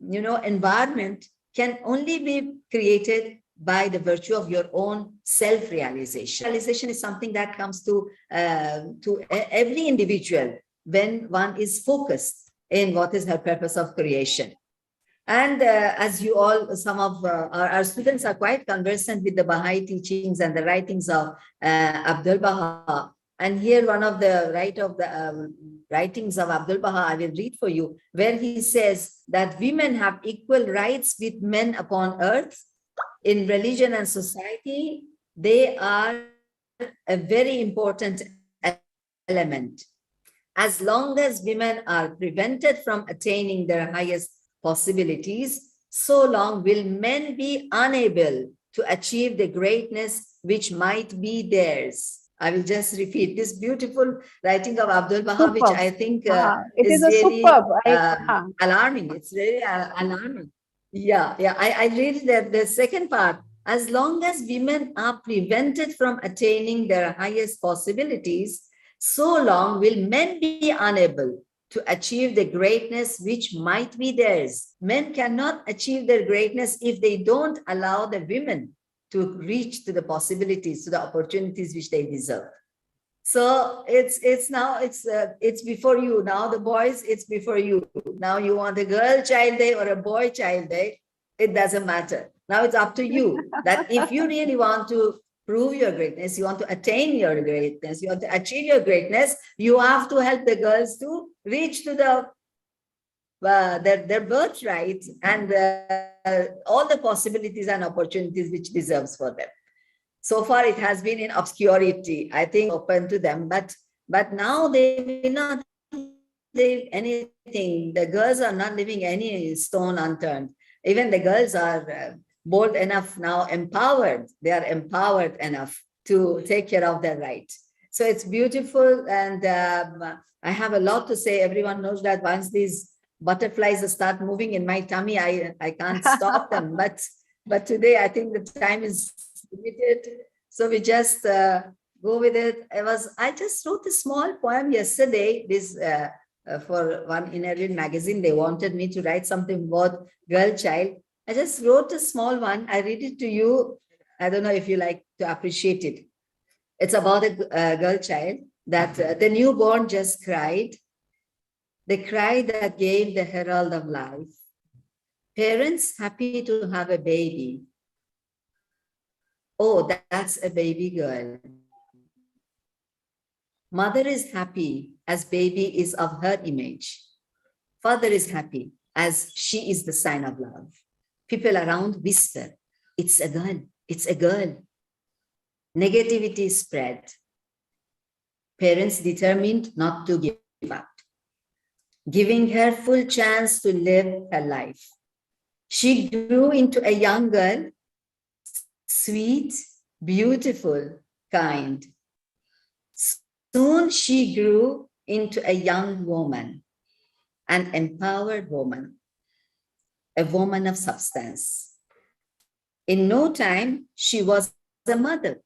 environment can only be created by the virtue of your own self-realization. Realization is something that comes to every individual when one is focused in what is her purpose of creation. And as you all, some of our students are quite conversant with the Baha'i teachings and the writings of Abdul Baha. And here one of the writings of Abdul Baha, I will read for you, where he says that women have equal rights with men upon earth. In religion and society, they are a very important element. As long as women are prevented from attaining their highest possibilities, so long will men be unable to achieve the greatness which might be theirs. I will just repeat this beautiful writing of Abdul Baha, which I think is really alarming. It's really alarming. Yeah. I read the second part. As long as women are prevented from attaining their highest possibilities, so long will men be unable to achieve the greatness which might be theirs. Men cannot achieve their greatness if they don't allow the women to reach to the possibilities, to the opportunities which they deserve. So it's before you. Now the boys, it's before you. Now you want a girl child day or a boy child day, it doesn't matter. Now it's up to you that if you really want to prove your greatness, you want to attain your greatness, you want to achieve your greatness, you have to help the girls to reach to their birthright and all the possibilities and opportunities which deserves for them. So far, it has been in obscurity, I think, open to them, but now they will not leave anything. The girls are not leaving any stone unturned. Even the girls are bold enough now, empowered. They are empowered enough to take care of their right. So it's beautiful, and I have a lot to say. Everyone knows that once these butterflies start moving in my tummy, I can't stop them. But today, I think the time is limited, so we just go with it. I just wrote a small poem yesterday. This for one inner magazine, they wanted me to write something about girl child. I just wrote a small one. I read it to you. I don't know if you like to appreciate it. It's about a girl child that the newborn just cried. The cry that gave the herald of life. Parents happy to have a baby. Oh, that's a baby girl. Mother is happy as baby is of her image. Father is happy as she is the sign of love. People around whisper, it's a girl, it's a girl. Negativity spread. Parents determined not to give up, giving her full chance to live her life. She grew into a young girl, sweet, beautiful, kind. Soon she grew into a young woman, an empowered woman, a woman of substance. In no time, she was a mother,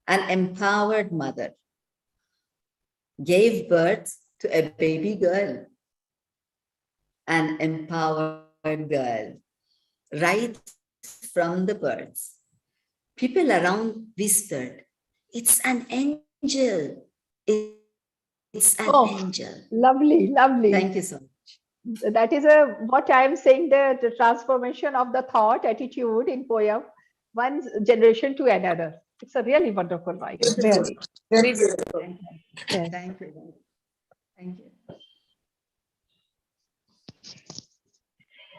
an empowered mother, gave birth to a baby girl, an empowered girl, right from the birth. People around whispered, "It's an angel. It's an angel." Lovely, lovely. Thank you so much. That is what I am saying, the transformation of the thought, attitude in poem, one generation to another. It's a really wonderful writing, really. Very beautiful. Yes. Thank you. Thank you.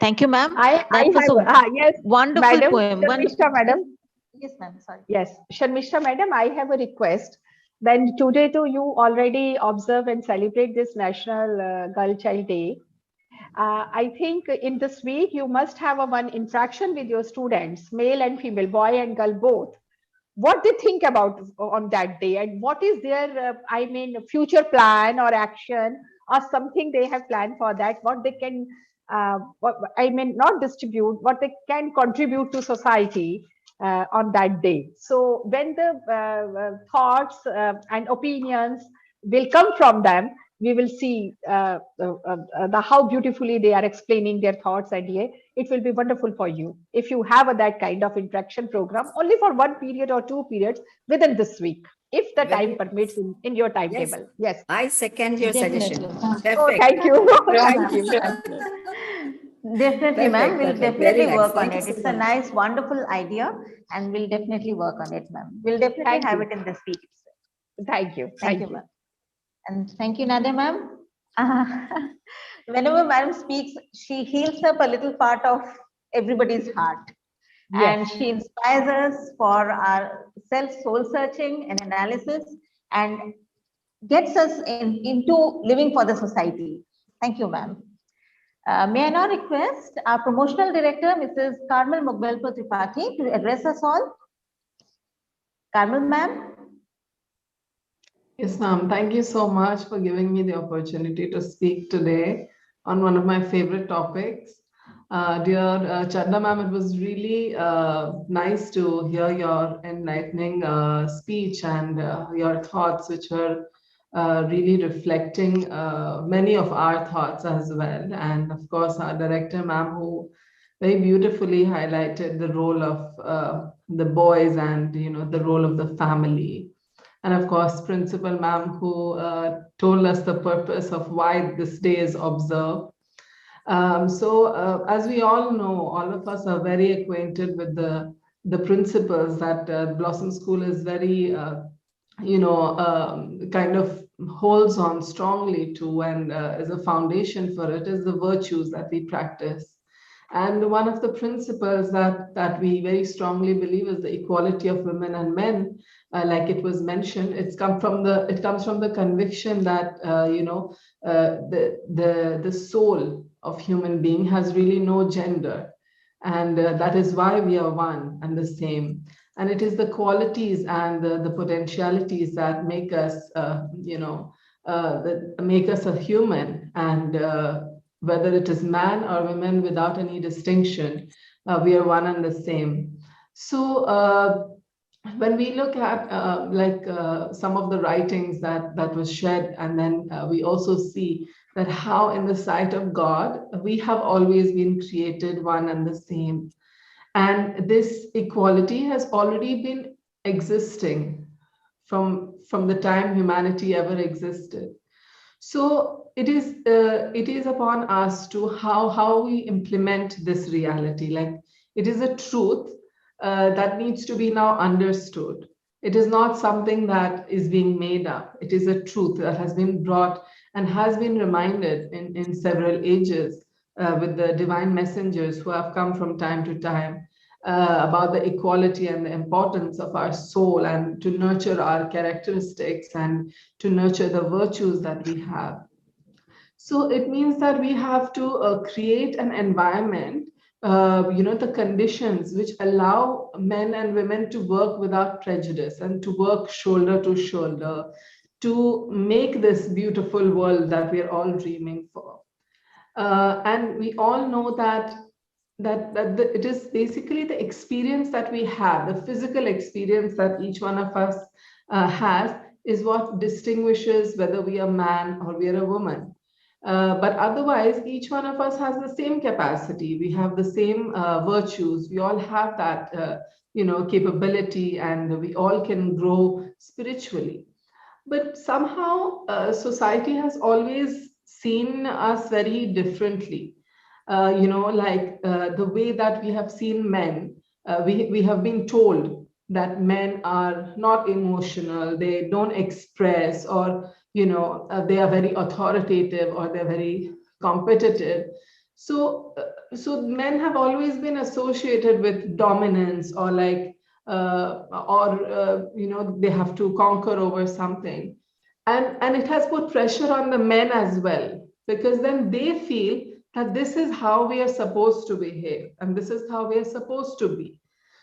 Thank you, ma'am. I That was have, a yes, wonderful Madam poem. Sharmishta, madam. Yes, ma'am. Sorry. Yes, Sharmishta, madam, I have a request. Then today too, you already observe and celebrate this National Girl Child Day. I think in this week, you must have a one interaction with your students, male and female, boy and girl both. What they think about on that day, and what is their, I mean, future plan or action or something they have planned for that, what they can, I mean, not distribute, what they can contribute to society on that day. So when the thoughts and opinions will come from them, we will see how beautifully they are explaining their thoughts idea. It will be wonderful for you if you have that kind of interaction program only for one period or two periods within this week, if the time Very permits in your timetable. Yes. I second your suggestion. Definitely. Oh, Perfect. thank you. Yeah, Thank you. sure. Thank you. Definitely, ma'am. Perfect, We'll perfect. Very definitely nice. work on Thank you it. so It's a much. nice, wonderful idea, and we'll definitely work on it, ma'am. We'll definitely Thank have you. it in this week itself. Thank you. Thank Thank you, you. ma'am. And thank you, Nadia, ma'am. Whenever madam speaks, she heals up a little part of everybody's heart. And Yes. she inspires us for our self soul searching and analysis and gets us into living for the society. Thank you, ma'am. May I now request our promotional director, Mrs. Carmel Mughbalpur Tripathi, to address us all? Carmel, ma'am. Yes, ma'am. Thank you so much for giving me the opportunity to speak today on one of my favorite topics. Dear Chanda ma'am, it was really nice to hear your enlightening speech and your thoughts, which were really reflecting many of our thoughts as well. And of course, our director ma'am, who very beautifully highlighted the role of the boys and the role of the family. And of course, Principal Ma'am, who told us the purpose of why this day is observed. As we all know, all of us are very acquainted with the principles that Blossom School is very, kind of holds on strongly to, and is a foundation for it, is the virtues that we practice. And one of the principles that we very strongly believe is the equality of women and men. Like it was mentioned, it comes from the conviction that the soul of human being has really no gender, and that is why we are one and the same. And it is the qualities and the potentialities that make us, that make us a human, and whether it is man or women, without any distinction, we are one and the same. So when we look at some of the writings that was shared, and then we also see that how in the sight of God, we have always been created one and the same. And this equality has already been existing from the time humanity ever existed. So it is upon us to how we implement this reality. Like, it is a truth that needs to be now understood. It is not something that is being made up. It is a truth that has been brought and has been reminded in several ages with the divine messengers who have come from time to time about the equality and the importance of our soul, and to nurture our characteristics and to nurture the virtues that we have. So it means that we have to create an environment the conditions which allow men and women to work without prejudice and to work shoulder to shoulder to make this beautiful world that we're all dreaming for. And we all know that it is basically the experience that we have, the physical experience that each one of us has, is what distinguishes whether we are man or we are a woman. But otherwise, each one of us has the same capacity. We have the same virtues. We all have that, capability, and we all can grow spiritually. But somehow, society has always seen us very differently. The way that we have seen men, we have been told that men are not emotional, they don't express, or they are very authoritative, or they're very competitive. So men have always been associated with dominance, or they have to conquer over something, and it has put pressure on the men as well, because then they feel that this is how we are supposed to behave and this is how we are supposed to be.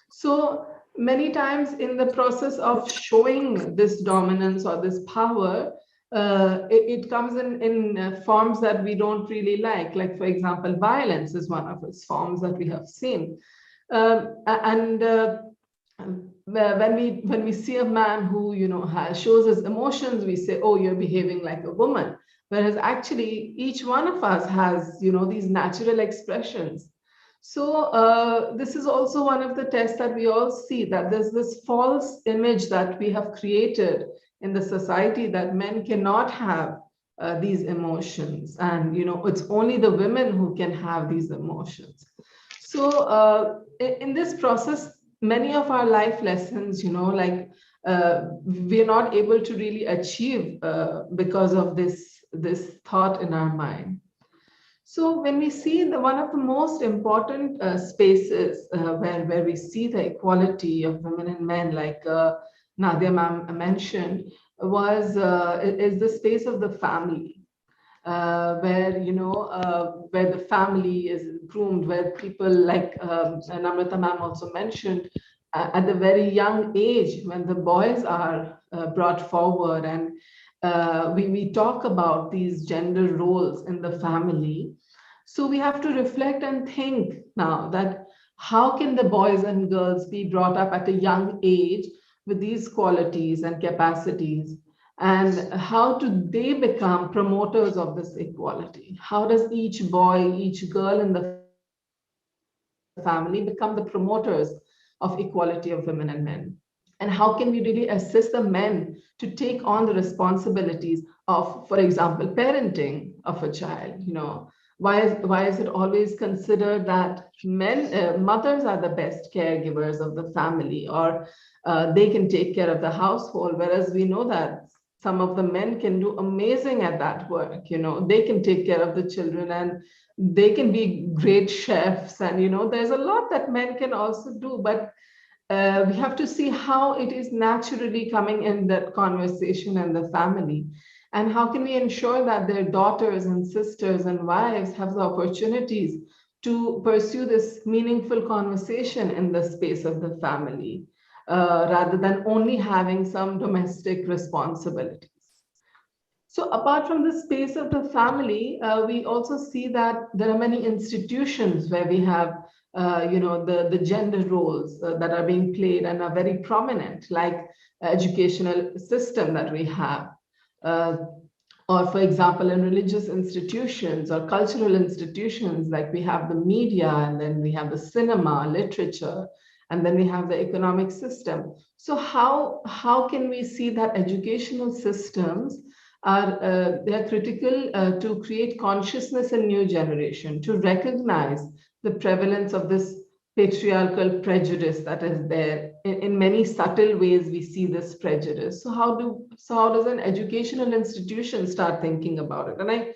So many times in the process of showing this dominance or this power, it comes in forms that we don't really like for example, violence is one of its forms that we have seen. And when we see a man who shows his emotions, we say, oh, you're behaving like a woman, whereas actually each one of us has these natural expressions. So this is also one of the tests that we all see, that there's this false image that we have created in the society that men cannot have these emotions, and it's only the women who can have these emotions. So in this process, many of our life lessons, we're not able to really achieve because of this thought in our mind. So when we see one of the most important spaces where we see the equality of women and men, like Nadia ma'am mentioned, is the space of the family. Where the family is groomed, where people like Namrata ma'am also mentioned, at the very young age, when the boys are brought forward, and we talk about these gender roles in the family. So we have to reflect and think now that how can the boys and girls be brought up at a young age with these qualities and capacities, and how do they become promoters of this equality? How does each boy, each girl in the family become the promoters of equality of women and men? And how can we really assist the men to take on the responsibilities of, for example, parenting of a child? Why is it always considered that mothers are the best caregivers of the family, or they can take care of the household, whereas we know that some of the men can do amazing at that work. They can take care of the children, and they can be great chefs, and there's a lot that men can also do. But we have to see how it is naturally coming in that conversation in the family, and how can we ensure that their daughters and sisters and wives have the opportunities to pursue this meaningful conversation in the space of the family, rather than only having some domestic responsibilities. So apart from the space of the family, we also see that there are many institutions where we have the gender roles that are being played and are very prominent, like educational system that we have. Or for example, in religious institutions or cultural institutions, like we have the media, and then we have the cinema, literature, and then we have the economic system. So how can we see that educational systems they are critical to create consciousness in new generation, to recognize the prevalence of this patriarchal prejudice that is there. In many subtle ways, we see this prejudice. So how does an educational institution start thinking about it? And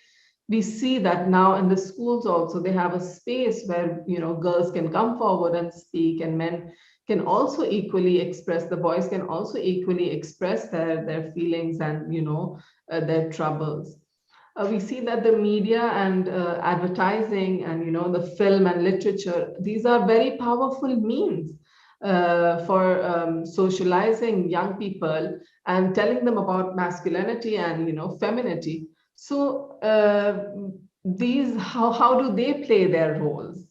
we see that now in the schools also, they have a space where girls can come forward and speak, and men can also equally express, the boys can also equally express their feelings and their troubles. We see that the media and advertising and the film and literature, these are very powerful means for socializing young people and telling them about masculinity and femininity. So these, how do they play their roles?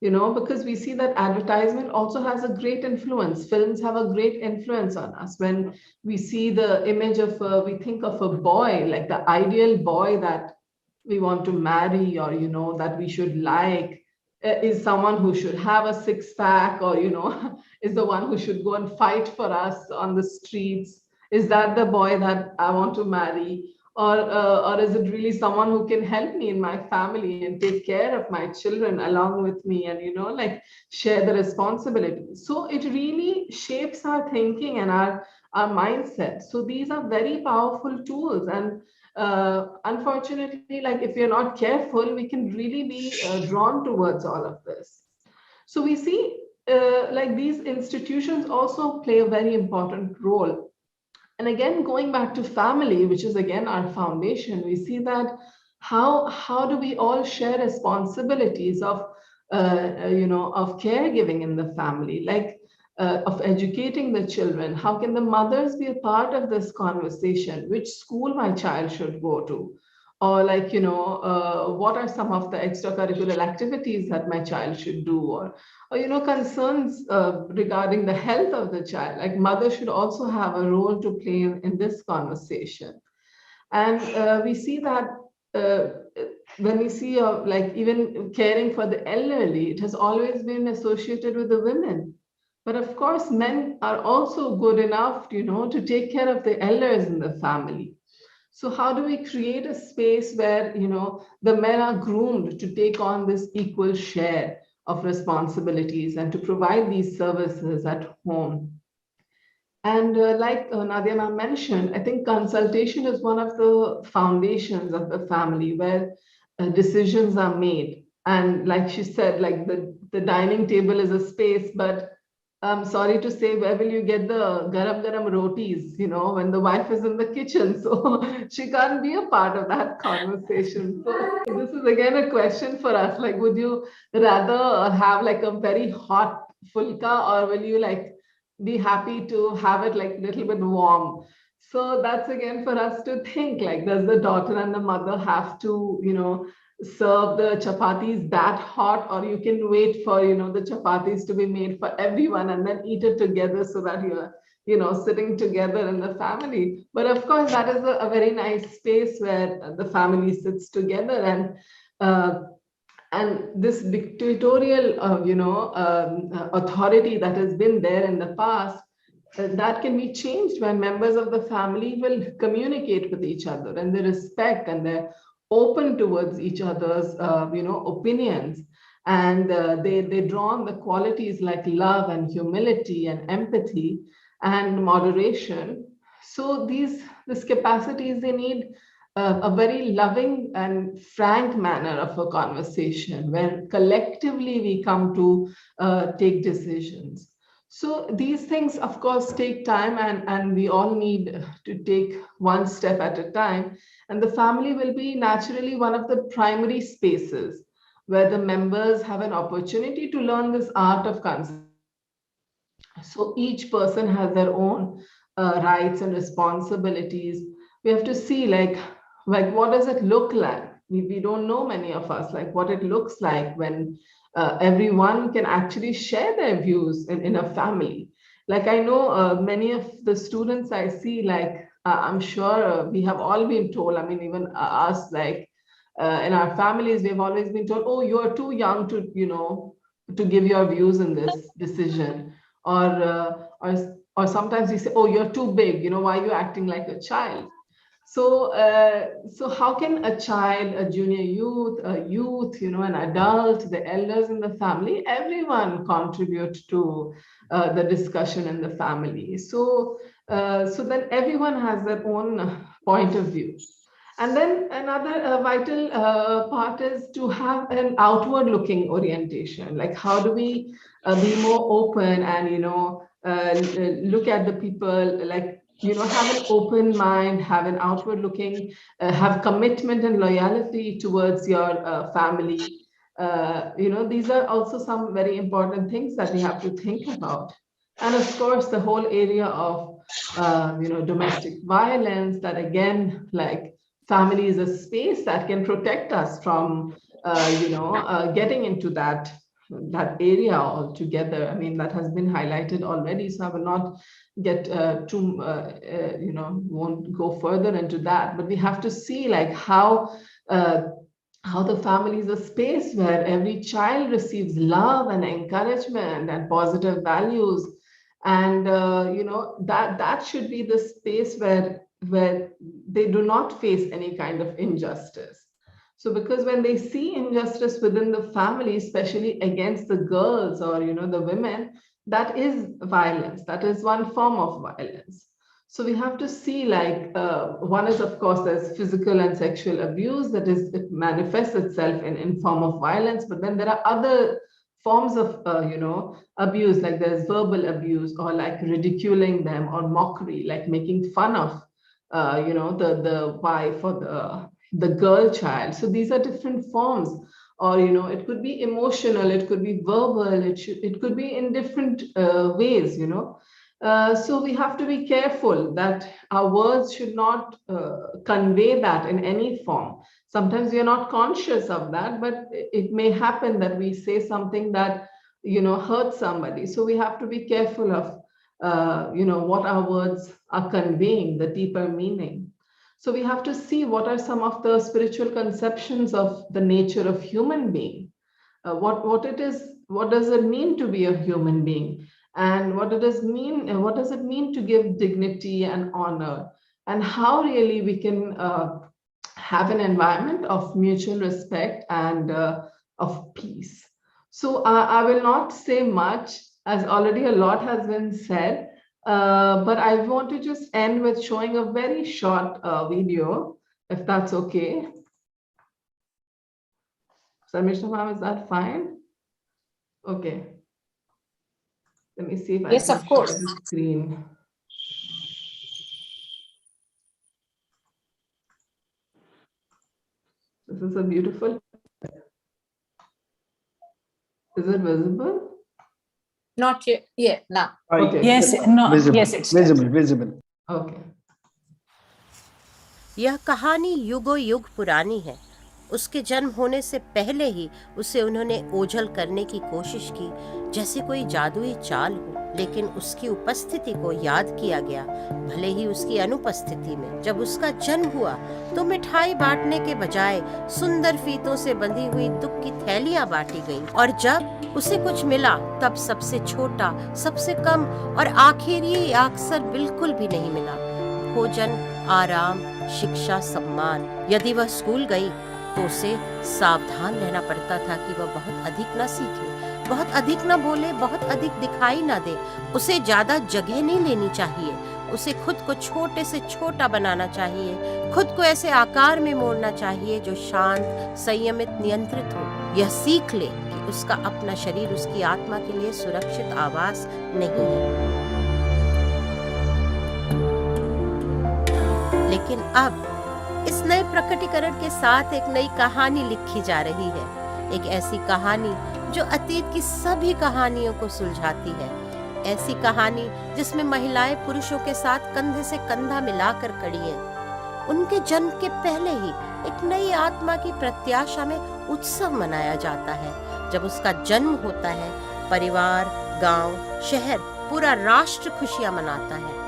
Because we see that advertisement also has a great influence. Films have a great influence on us. When we see the image of we think of a boy, like the ideal boy that we want to marry, or that we should like, is someone who should have a six pack, or is the one who should go and fight for us on the streets. Is that the boy that I want to marry? Or is it really someone who can help me in my family and take care of my children along with me, and like share the responsibility? So it really shapes our thinking and our mindset. So these are very powerful tools, and unfortunately, like if we're not careful, we can really be drawn towards all of this. So we see like these institutions also play a very important role. And again, going back to family, which is again our foundation, we see that how do we all share responsibilities of of caregiving in the family, like of educating the children? How can the mothers be a part of this conversation? Which school my child should go to? Or like, what are some of the extracurricular activities that my child should do? Or concerns regarding the health of the child, like mother should also have a role to play in this conversation. And we see that uh, when we see like even caring for the elderly, it has always been associated with the women. But of course, men are also good enough, to take care of the elders in the family. So how do we create a space where the men are groomed to take on this equal share of responsibilities and to provide these services at home? And like Nadia ma'am mentioned, I think consultation is one of the foundations of the family where decisions are made. And like she said, like the dining table is a space, but I'm sorry to say, where will you get the garam rotis, when the wife is in the kitchen? So she can't be a part of that conversation. So this is again a question for us. Like, would you rather have like a very hot fulka, or will you like be happy to have it like a little bit warm? So that's again for us to think, like, does the daughter and the mother have to, serve the chapatis that hot, or you can wait for the chapatis to be made for everyone and then eat it together, so that you're sitting together in the family? But of course, that is a very nice space where the family sits together. And this dictatorial authority that has been there in the past, that can be changed when members of the family will communicate with each other, and they respect and they're open towards each other's opinions, and they draw on the qualities like love and humility and empathy and moderation. So these capacities, they need a very loving and frank manner of a conversation where collectively we come to take decisions. So these things, of course, take time, and we all need to take one step at a time. And the family will be naturally one of the primary spaces where the members have an opportunity to learn this art of consultation. So each person has their own rights and responsibilities. We have to see, like what does it look like? We don't know, many of us, like what it looks like when everyone can actually share their views in a family. Like I know many of the students I see, like I'm sure we have all been told, I mean, even us, like in our families, we've always been told, oh, you're too young to, to give your views in this decision. Or sometimes we say, oh, you're too big, why are you acting like a child? So how can a child, a junior youth, a youth, an adult, the elders in the family, everyone contribute to the discussion in the family? So then everyone has their own point of view. And then another vital part is to have an outward looking orientation. Like how do we be more open and, look at the people, like have an open mind, have an outward looking, have commitment and loyalty towards your family. These are also some very important things that we have to think about. And of course, the whole area of, domestic violence, that again, like family is a space that can protect us from, getting into that area altogether. I mean, that has been highlighted already, so I will not get won't go further into that. But we have to see like how the family is a space where every child receives love and encouragement and positive values, and that should be the space where they do not face any kind of injustice. So because when they see injustice within the family, especially against the girls or the women, that is violence. That is one form of violence. So we have to see, like, one is, of course, there's physical and sexual abuse, that is, it manifests itself in form of violence. But then there are other forms of abuse, like there's verbal abuse, or like ridiculing them, or mockery, like making fun of the wife or the girl child. So these are different forms. Or it could be emotional, it could be verbal, it could be in different ways. So we have to be careful that our words should not convey that in any form. Sometimes we are not conscious of that, but it may happen that we say something that hurts somebody. So we have to be careful of what our words are conveying, the deeper meaning. So we have to see what are some of the spiritual conceptions of the nature of human being. What does it mean to be a human being, and what does it mean to give dignity and honor, and how really we can have an environment of mutual respect and of peace. So I will not say much, as already a lot has been said, but I want to just end with showing a very short video, if that's okay. Sarmishna ma'am, is that fine? Okay. Let me see if Yes, I of can share course. the screen. This is a beautiful. Is it visible? Not yet. Yeah, now. Okay. Yes, no, Visible, yes, it's visible, visible. Okay. यह कहानी युगों युग पुरानी है। उसके जन्म होने से पहले ही उसे उन्होंने ओझल करने की कोशिश की, जैसे कोई जादुई चाल हो। लेकिन उसकी उपस्थिति को याद किया गया, भले ही उसकी अनुपस्थिति में। जब उसका जन्म हुआ तो मिठाई बांटने के बजाय सुंदर फीतों से बंधी हुई दुख की थैलियां बांटी गईं। और जब उसे कुछ मिला तब सबसे छोटा, सबसे कम और आखिरी अक्सर बिल्कुल भी नहीं मिला। भोजन, आराम, शिक्षा, सम्मान। यदि वह स्कूल गई तो उसे सावधान रहना पड़ता था कि वह बहुत अधिक न सीखे, बहुत अधिक न बोले, बहुत अधिक दिखाई न दे। उसे ज्यादा जगह नहीं लेनी चाहिए, उसे खुद को छोटे से छोटा बनाना चाहिए, खुद को ऐसे आकार में मोड़ना चाहिए जो शांत, संयमित, नियंत्रित हो। यह सीख ले कि उसका अपना शरीर उसकी आत्मा के लिए सुरक्षित आवास नहीं है। लेकिन अब इस नए प्रकटीकरण के साथ एक नई कहानी लिखी जा रही है, एक ऐसी कहानी जो अतीत की सभी कहानियों को सुलझाती है। ऐसी कहानी जिसमें महिलाएं पुरुषों के साथ कंधे से कंधा मिलाकर खड़ी हैं। उनके जन्म के पहले ही एक नई आत्मा की प्रत्याशा में उत्सव मनाया जाता है। जब उसका जन्म होता है, परिवार, गांव, शहर, पूरा राष्ट्र खुशियां मनाता है।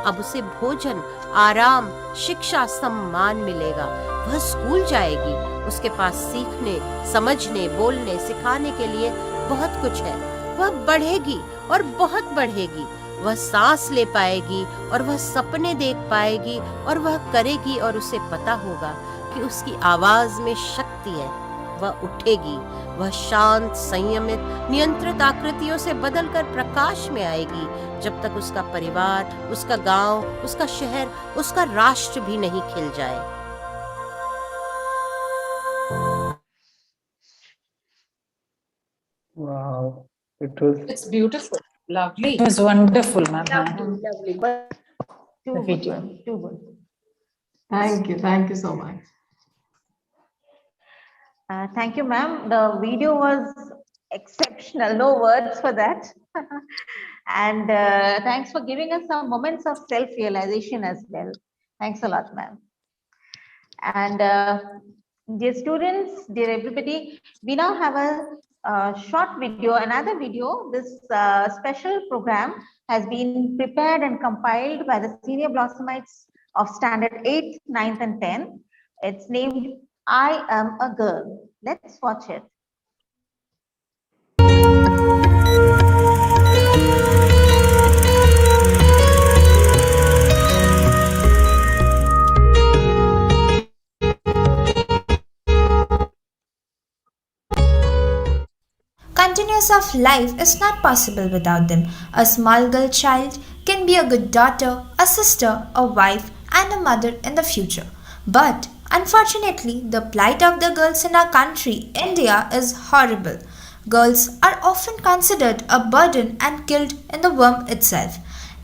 अब उसे भोजन, आराम, शिक्षा, सम्मान मिलेगा। वह स्कूल जाएगी, उसके पास सीखने, समझने, बोलने, सिखाने के लिए बहुत कुछ है। वह बढ़ेगी और बहुत बढ़ेगी। वह सांस ले पाएगी और वह सपने देख पाएगी और वह करेगी, और उसे पता होगा कि उसकी आवाज में शक्ति है। वह उठेगी, वह शांत, संयमित, नियंत्रित आकृतियों से बदलकर प्रकाश में आएगी, जब तक उसका परिवार, उसका गांव, उसका शहर, उसका राष्ट्र भी नहीं खिल जाए। Wow, it was. It's beautiful. Lovely. It was wonderful, ma'am. Lovely, lovely. But Too the good, video. sir. Too good. Thank you so much. Thank you, ma'am. The video was exceptional. No words for that. And thanks for giving us some moments of self-realization as well. Thanks a lot, ma'am. And dear students, dear everybody, we now have a short video, another video. This special program has been prepared and compiled by the senior blossomites of standard 8th, 9th, and 10th. It's named I Am a Girl. Let's watch it. Continuous of life is not possible without them. A small girl child can be a good daughter, a sister, a wife, and a mother in the future. But unfortunately, the plight of the girls in our country, India, is horrible. Girls are often considered a burden and killed in the womb itself.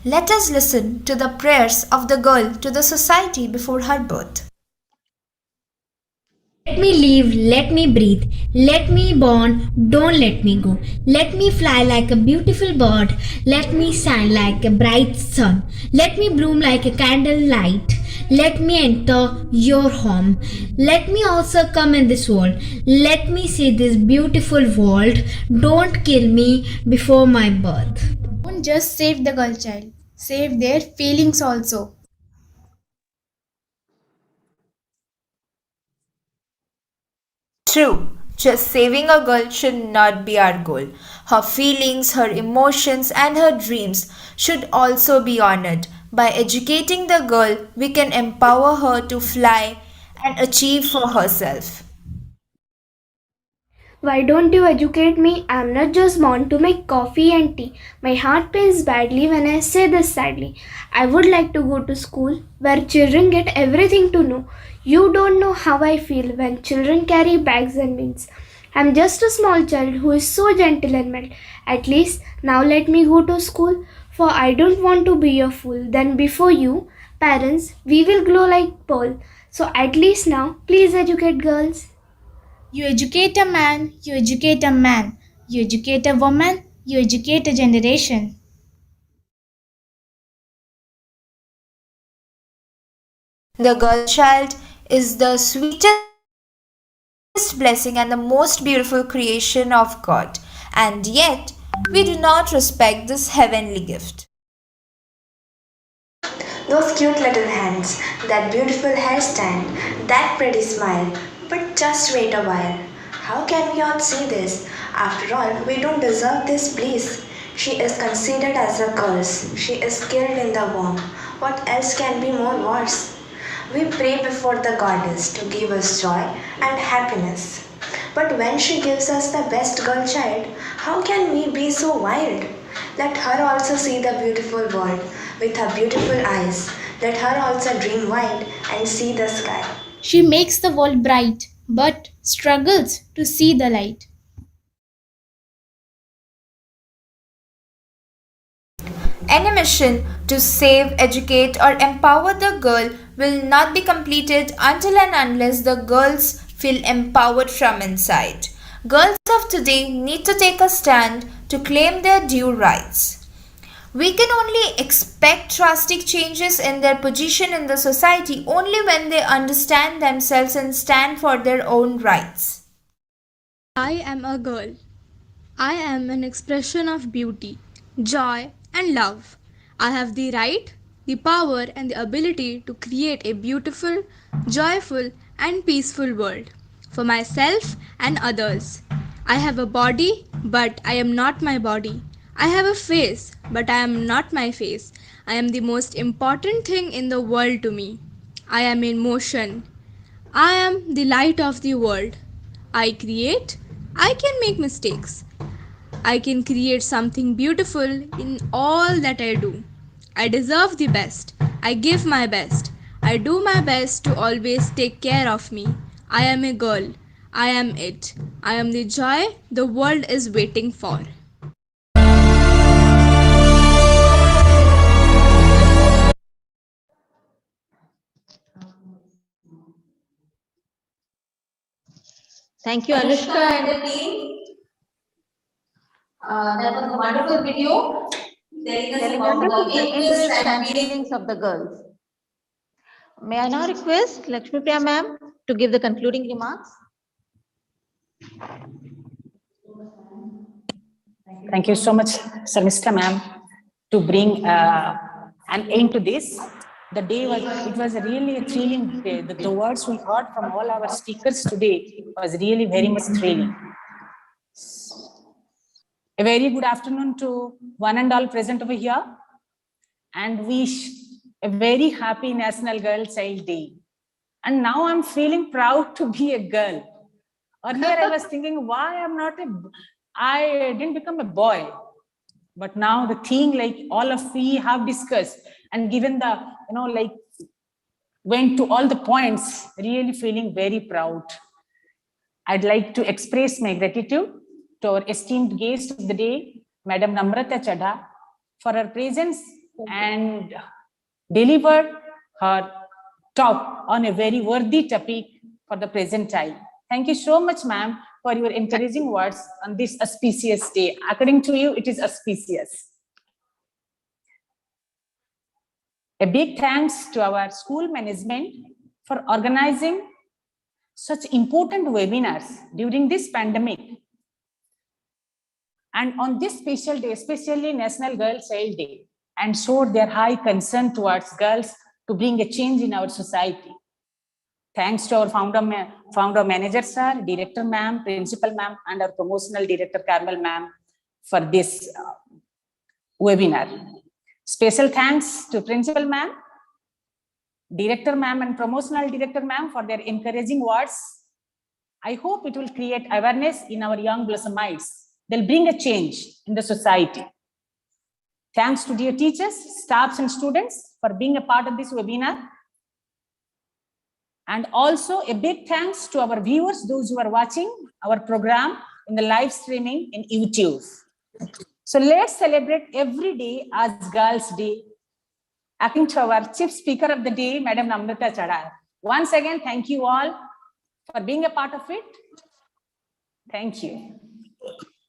Let us listen to the prayers of the girl to the society before her birth. Let me live, let me breathe, let me born, don't let me go. Let me fly like a beautiful bird, let me shine like a bright sun. Let me bloom like a candlelight, let me enter your home. Let me also come in this world, let me see this beautiful world. Don't kill me before my birth. Don't just save the girl child, save their feelings also. True, just saving a girl should not be our goal. Her feelings, her emotions, and her dreams should also be honored. By educating the girl, we can empower her to fly and achieve for herself. Why don't you educate me? I'm not just born to make coffee and tea. My heart pains badly when I say this sadly. I would like to go to school where children get everything to know. You don't know how I feel when children carry bags and bins. I'm just a small child who is so gentle and mild. At least now let me go to school, for I don't want to be a fool. Then before you, parents, we will glow like pearl. So at least now, please educate girls. You educate a man, you educate a man. You educate a woman, you educate a generation. The girl child is the sweetest blessing and the most beautiful creation of God, and yet we do not respect this heavenly gift. Those cute little hands, that beautiful hairstand, that pretty smile. But just wait a while. How can we all see this? After all, we don't deserve this bliss. She is considered as a curse. She is killed in the womb. What else can be more worse? We pray before the goddess to give us joy and happiness. But when she gives us the best girl child, how can we be so wild? Let her also see the beautiful world with her beautiful eyes. Let her also dream wide and see the sky. She makes the world bright, but struggles to see the light. Any mission to save, educate, or empower the girl will not be completed until and unless the girls feel empowered from inside. Girls of today need to take a stand to claim their due rights. We can only expect drastic changes in their position in the society only when they understand themselves and stand for their own rights. I am a girl. I am an expression of beauty, joy, and love. I have the right, the power, and the ability to create a beautiful, joyful, and peaceful world for myself and others. I have a body, but I am not my body. I have a face, but I am not my face. I am the most important thing in the world to me. I am in motion. I am the light of the world. I create. I can make mistakes. I can create something beautiful in all that I do. I deserve the best. I give my best. I do my best to always take care of me. I am a girl. I am it. I am the joy the world is waiting for. Thank you, Anushka and the team. That was a wonderful video telling us about the interests and feelings of the girls. May I now request Lakshmi Priya ma'am to give the concluding remarks? Thank you so much, Sarmista ma'am, to bring an end to this. The day was a really a thrilling day. The words we heard from all our speakers today was really very much thrilling. A very good afternoon to one and all present over here, and wish a very happy National Girl Child Day. And now I'm feeling proud to be a girl. Earlier I was thinking why I didn't become a boy. But now the thing like all of we have discussed and given the, went to all the points, really feeling very proud. I'd like to express my gratitude to our esteemed guest of the day, Madam Namrata Chadha, for her presence and delivered her talk on a very worthy topic for the present time. Thank you so much, ma'am, for your encouraging words on this auspicious day. According to you, it is auspicious. A big thanks to our school management for organizing such important webinars during this pandemic. And on this special day, especially National Girl Child Day, and showed their high concern towards girls to bring a change in our society. Thanks to our founder manager sir, director ma'am, principal ma'am, and our promotional director Carmel ma'am for this webinar. Special thanks to principal ma'am, director ma'am, and promotional director ma'am for their encouraging words. I hope it will create awareness in our young blossomites. They'll bring a change in the society. Thanks to dear teachers, staffs, and students for being a part of this webinar. And also a big thanks to our viewers, those who are watching our program in the live streaming in YouTube. So let's celebrate every day as Girls' Day. Acting to our chief speaker of the day, Madam Namrata Chadha. Once again, thank you all for being a part of it. Thank you.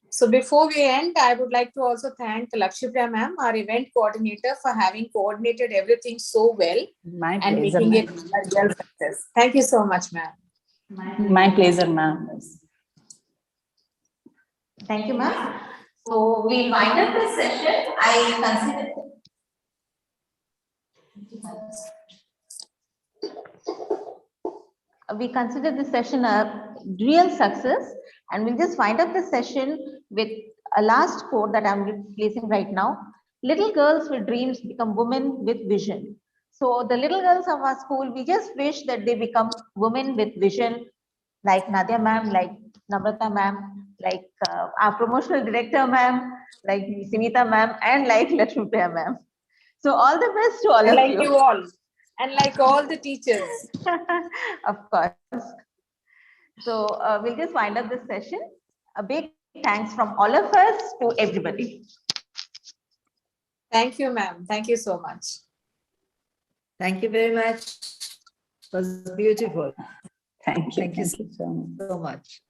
So before we end, I would like to also thank Lakshmi Priya ma'am, our event coordinator, for having coordinated everything so well and making it a real success. Thank you so much, ma'am. My pleasure, ma'am. Thank you, ma'am. So we'll wind up this session. We consider this session a real success, and we'll just wind up the session with a last quote that I'm placing right now. Little girls with dreams become women with vision. So the little girls of our school, we just wish that they become women with vision, like Nadia ma'am, like Namrata ma'am, like our promotional director ma'am, like Simita ma'am, and like Lakshmi Priya ma'am. So all the best to all of like you. You all. And like all the teachers. Of course. So we'll just wind up this session. A big thanks from all of us to everybody. Thank you, ma'am. Thank you so much. Thank you very much. It was beautiful. Thank you. Thank you so much.